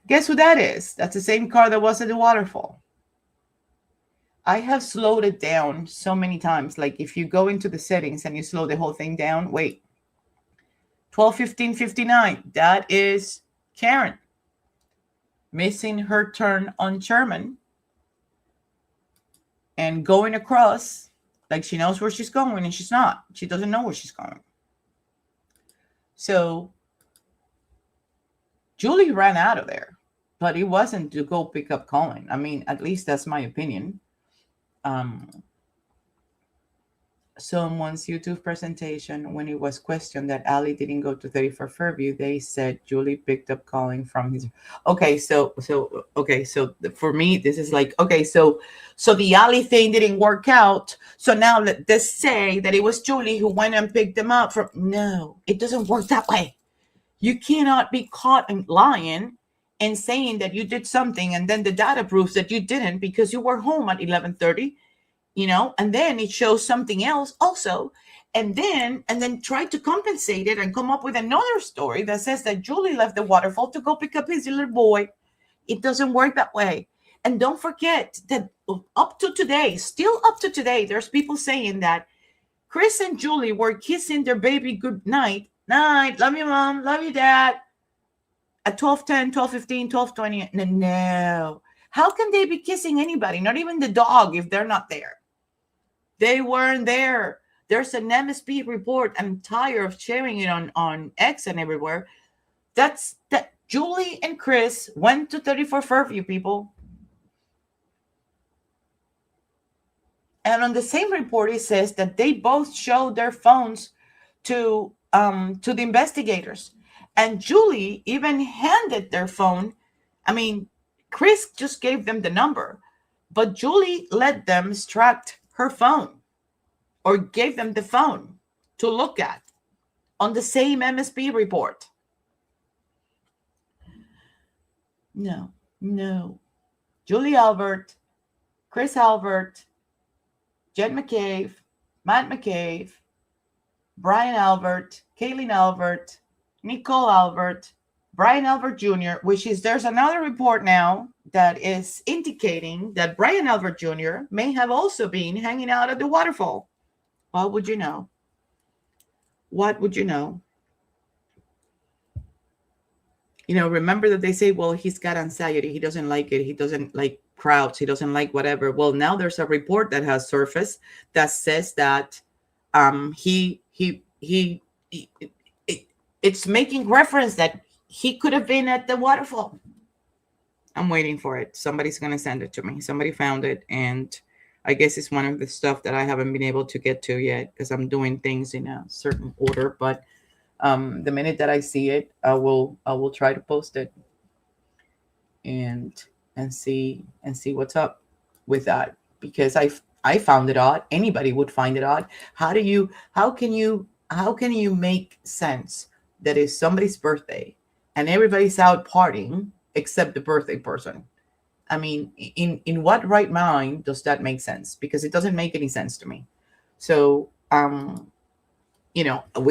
Guess who that is? That's the same car that was at the Waterfall. I have slowed it down so many times. Like if you go into the settings and you slow the whole thing down, wait. 12:15:59. That is Karen missing her turn on Sherman and going across like she knows where she's going and she's not. She doesn't know where she's going. So Julie ran out of there, but it wasn't to go pick up Colin. I mean, at least that's my opinion. Someone's YouTube presentation, when it was questioned that Ali didn't go to 34 Fairview, they said Julie picked up Colin from his. Okay, so for me, this is like, okay, so the Ali thing didn't work out. So now let's say that it was Julie who went and picked them up from. No, it doesn't work that way. You cannot be caught in lying and saying that you did something and then the data proves that you didn't because you were home at 11:30. And then it shows something else also, and then try to compensate it and come up with another story that says that Julie left the Waterfall to go pick up his little boy. It doesn't work that way. And don't forget that still up to today, there's people saying that Chris and Julie were kissing their baby good night, love you mom, love you dad, at 12:10, 12:15, 12:20. No. How can they be kissing anybody, not even the dog, if they're not there? They weren't there. There's an MSP report. I'm tired of sharing it on X and everywhere. That Julie and Chris went to 34 Fairview, people. And on the same report, it says that they both showed their phones to the investigators. And Julie even handed their phone. I mean, Chris just gave them the number, but Julie let them extract her phone or gave them the phone to look at on the same MSP report. No. Julie Albert, Chris Albert, Jen McCabe, Matt McCabe, Brian Albert, Kaylin Albert, Nicole Albert, Brian Albert Jr., there's another report now that is indicating that Brian Albert Jr. may have also been hanging out at the Waterfall. What would you know? What would you know? Remember that they say, well, he's got anxiety. He doesn't like it. He doesn't like crowds. He doesn't like whatever. Well, now there's a report that has surfaced that says that it's making reference that he could have been at the Waterfall. I'm waiting for it. Somebody's going to send it to me. Somebody found it. And I guess it's one of the stuff that I haven't been able to get to yet because I'm doing things in a certain order. But the minute that I see it, I will try to post it and see what's up with that, because I found it odd. Anybody would find it odd. How can you make sense that it's somebody's birthday and everybody's out partying except the birthday person? I mean, in what right mind does that make sense? Because it doesn't make any sense to me. So, we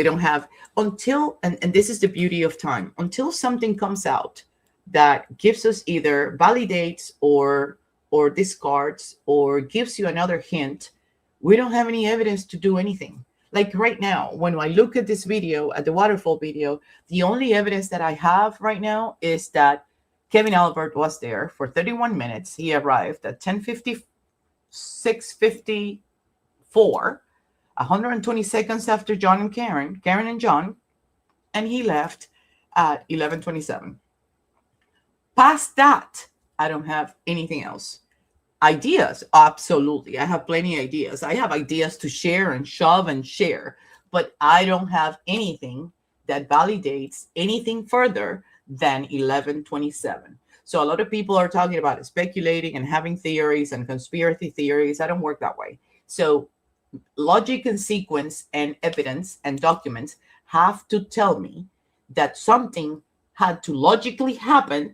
don't have until, and this is the beauty of time, until something comes out that gives us either validates or discards or gives you another hint, we don't have any evidence to do anything. Like right now, when I look at this video, at the Waterfall video, the only evidence that I have right now is that Kevin Albert was there for 31 minutes. He arrived at 10:54, 120 seconds after Karen and John, and he left at 11:27. Past that, I don't have anything else. Ideas, absolutely. I have plenty of ideas. I have ideas to share and shove and share, but I don't have anything that validates anything further than 11:27. So a lot of people are talking about speculating and having theories and conspiracy theories. I don't work that way. So logic and sequence and evidence and documents have to tell me that something had to logically happen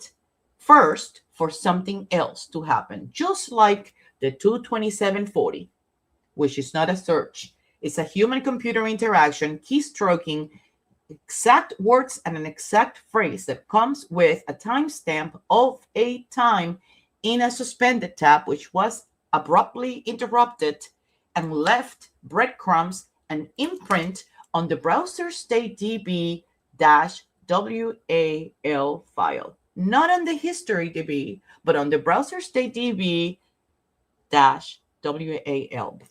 first for something else to happen. Just like the 22740, which is not a search. It's a human-computer interaction, keystroking, exact words and an exact phrase that comes with a timestamp of a time in a suspended tab, which was abruptly interrupted and left breadcrumbs and imprint on the browser state DB-WAL file. Not on the history DB, but on the browser state DB-WAL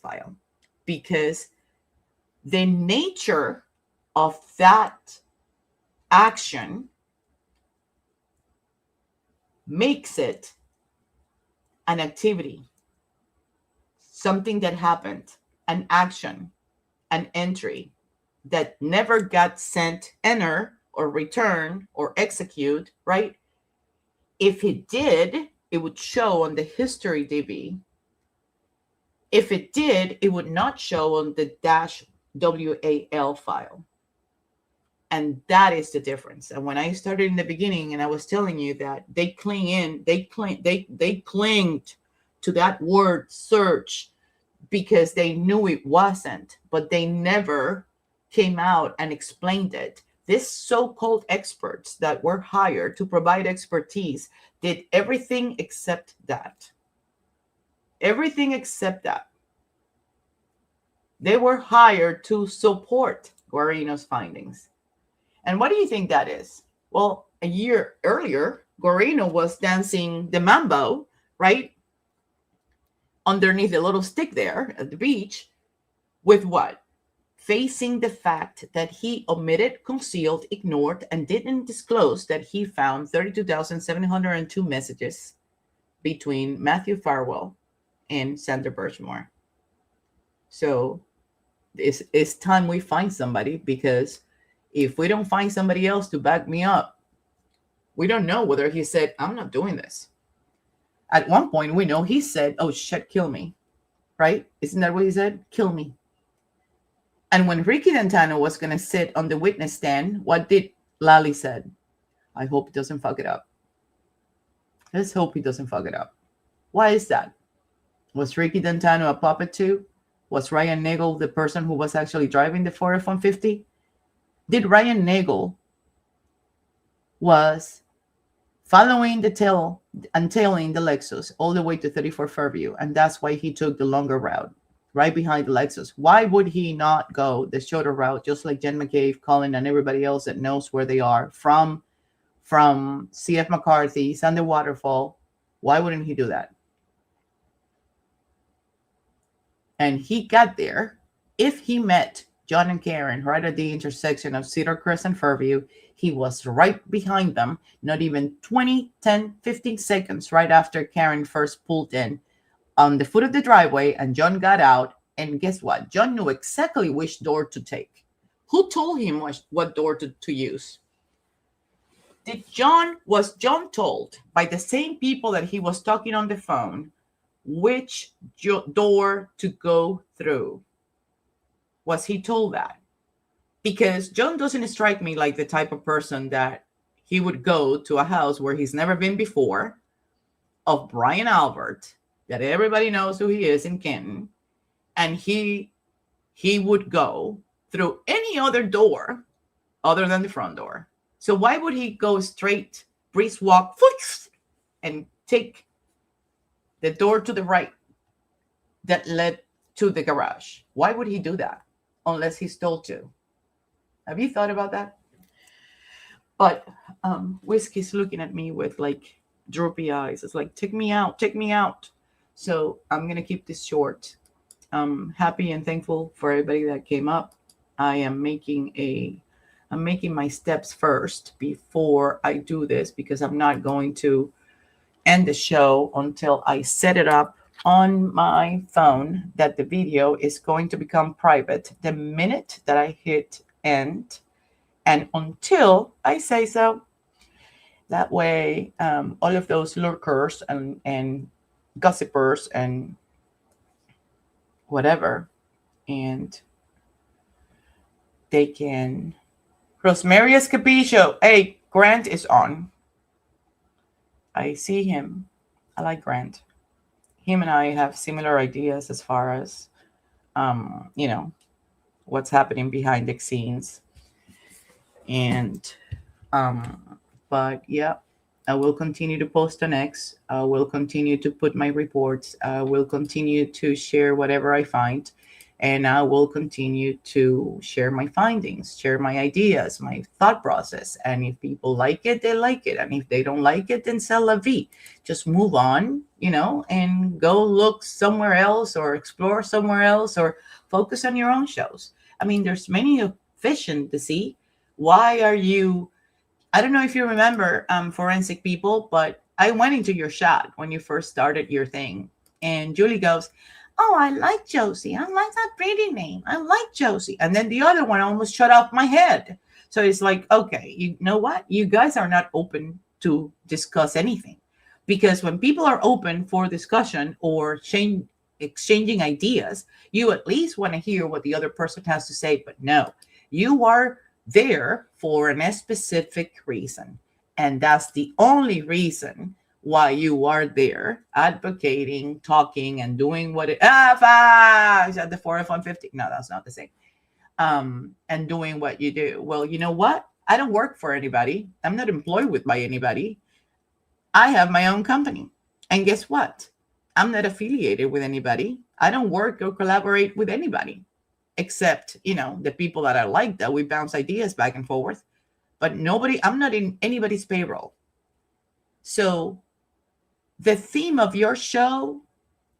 file. Because the nature of that action makes it an activity, something that happened, an action, an entry that never got sent, enter, or return, or execute, right? If it did, it would show on the history DB. If it did, it would not show on the -WAL file. And that is the difference. And when I started in the beginning and I was telling you that they clinged to that word search because they knew it wasn't, but they never came out and explained it. These so-called experts that were hired to provide expertise did everything except that. Everything except that. They were hired to support Guarino's findings. And what do you think that is? Well, a year earlier, Guarino was dancing the mambo, right? Underneath a little stick there at the beach with what? Facing the fact that he omitted, concealed, ignored, and didn't disclose that he found 32,702 messages between Matthew Farwell and Sandra Birchmore. So it's time we find somebody, because if we don't find somebody else to back me up, we don't know whether he said, I'm not doing this. At one point, we know he said, oh, shit, kill me. Right? Isn't that what he said? Kill me. And when Ricky Dantano was going to sit on the witness stand, what did Lally said? I hope he doesn't fuck it up. Let's hope he doesn't fuck it up. Why is that? Was Ricky Dantano a puppet too? Was Ryan Nagel the person who was actually driving the Ford F-150? Did Ryan Nagel was following the tail and tailing the Lexus all the way to 34 Fairview, and that's why he took the longer route, right behind the Lexus. Why would he not go the shorter route, just like Jen McCabe, Colin, and everybody else that knows where they are from C.F. McCarthy's and the Waterfall? Why wouldn't he do that? And he got there. If he met John and Karen right at the intersection of Cedar Crest and Fairview, he was right behind them, not even 20, 10, 15 seconds right after Karen first pulled in on the foot of the driveway, and John got out. And guess what? John knew exactly which door to take. Who told him what door to use? Was John told by the same people that he was talking on the phone which door to go through? Was he told that? Because John doesn't strike me like the type of person that he would go to a house where he's never been before, of Brian Albert, that everybody knows who he is in Canton, and he would go through any other door other than the front door. So why would he go straight, brisk walk, and take the door to the right that led to the garage? Why would he do that unless he's told to? Have you thought about that? But Whiskey's looking at me with like droopy eyes. It's like, take me out, take me out. So I'm going to keep this short. I'm happy and thankful for everybody that came up. I'm making my steps first before I do this, because I'm not going to end the show until I set it up on my phone that the video is going to become private the minute that I hit end, and until I say so. That way, all of those lurkers and gossipers and whatever, and they can. Rosemary Escapicio, hey, Grant is on. I see him. I like Grant. Him and I have similar ideas as far as, you know, what's happening behind the scenes. And, but yeah, I will continue to post on X. I will continue to put my reports. I will continue to share whatever I find. And I will continue to share my findings, share my ideas, my thought process. And if people like it, they like it. And if they don't like it, then c'est la vie. Just move on, and go look somewhere else or explore somewhere else or focus on your own shows. I mean, there's many of fish in the sea. Why are you I don't know if you remember, forensic people, but I went into your shot when you first started your thing. And Julie goes, "Oh, I like Josie. I like that pretty name. I like Josie." And then the other one almost shut off my head. So it's like, okay, you know what? You guys are not open to discuss anything. Because when people are open for discussion or exchanging ideas, you at least want to hear what the other person has to say. But no, you are there for a specific reason. And that's the only reason why you are there advocating, talking, and doing what it is at the 4F150. No, that's not the same. And doing what you do. Well, you know what? I don't work for anybody. I'm not employed with by anybody. I have my own company. And guess what? I'm not affiliated with anybody. I don't work or collaborate with anybody. Except, the people that I like, that we bounce ideas back and forth. But I'm not in anybody's payroll. So the theme of your show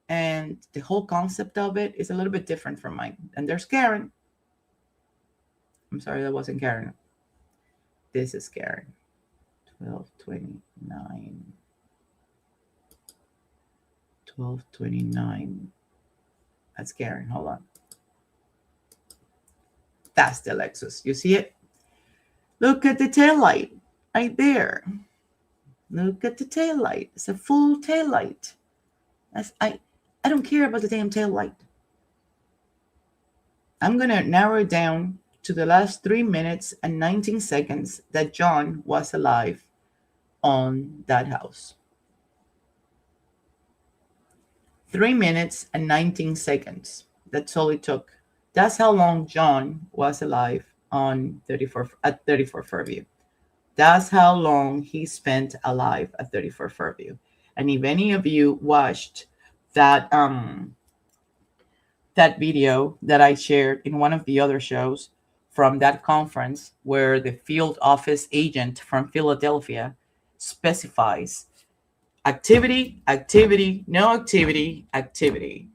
and the whole concept of it is a little bit different from mine. And there's Karen. I'm sorry, that wasn't Karen. This is Karen. 1229. 1229. That's Karen. Hold on. That's the Lexus. You see it? Look at the tail light right there. Look at the tail light. It's a full tail light. I don't care about the damn tail light. I'm going to narrow it down to the last 3 minutes and 19 seconds that John was alive on that house. 3 minutes and 19 seconds. That's all it took. That's how long John was alive on 34 Fairview. That's how long he spent alive at 34 Fairview. And if any of you watched that that video that I shared in one of the other shows from that conference where the field office agent from Philadelphia specifies activity, no activity, activity.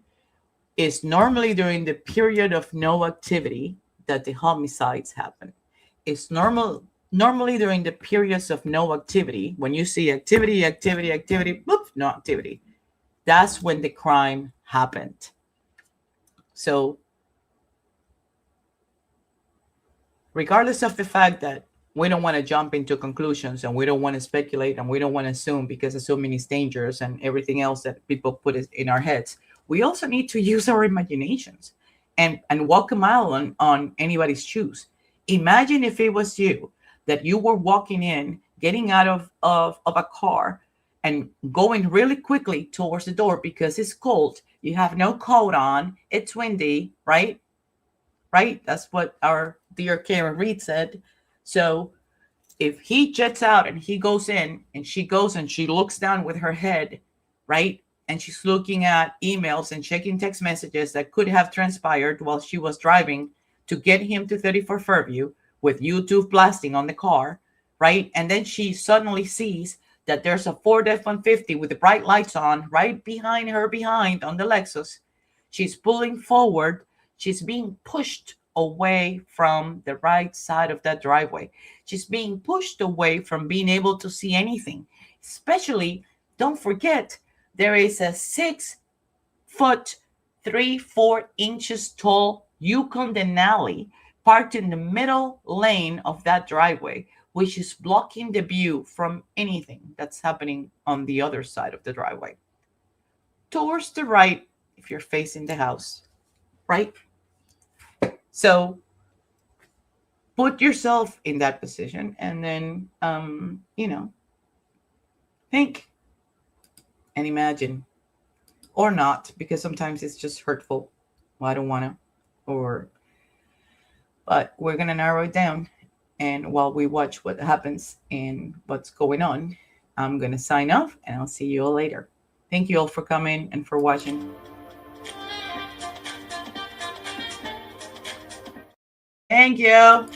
Is normally during the period of no activity that the homicides happen. It's normally during the periods of no activity. When you see activity, boop, no activity. That's when the crime happened. So regardless of the fact that we don't want to jump into conclusions and we don't want to speculate and we don't want to assume, because assuming is dangerous and everything else that people put in our heads, we also need to use our imaginations and walk a mile on anybody's shoes. Imagine if it was you, that you were walking in, getting out of a car and going really quickly towards the door because it's cold. You have no coat on. It's windy, right? Right? That's what our dear Karen Reed said. So if he jets out and he goes in and she goes and she looks down with her head, right? And she's looking at emails and checking text messages that could have transpired while she was driving to get him to 34 Fairview with YouTube blasting on the car, right? And then she suddenly sees that there's a Ford F-150 with the bright lights on right behind her on the Lexus. She's pulling forward. She's being pushed away from the right side of that driveway. She's being pushed away from being able to see anything. Especially, don't forget, there is a 6 foot, 3-4 inches tall Yukon Denali parked in the middle lane of that driveway, which is blocking the view from anything that's happening on the other side of the driveway. Towards the right, if you're facing the house, right? So put yourself in that position, and then think and imagine, or not, because sometimes it's just hurtful. Well, I don't want to, but we're gonna narrow it down. And while we watch what happens and what's going on, I'm gonna sign off, and I'll see you all later. Thank you all for coming and for watching. Thank you.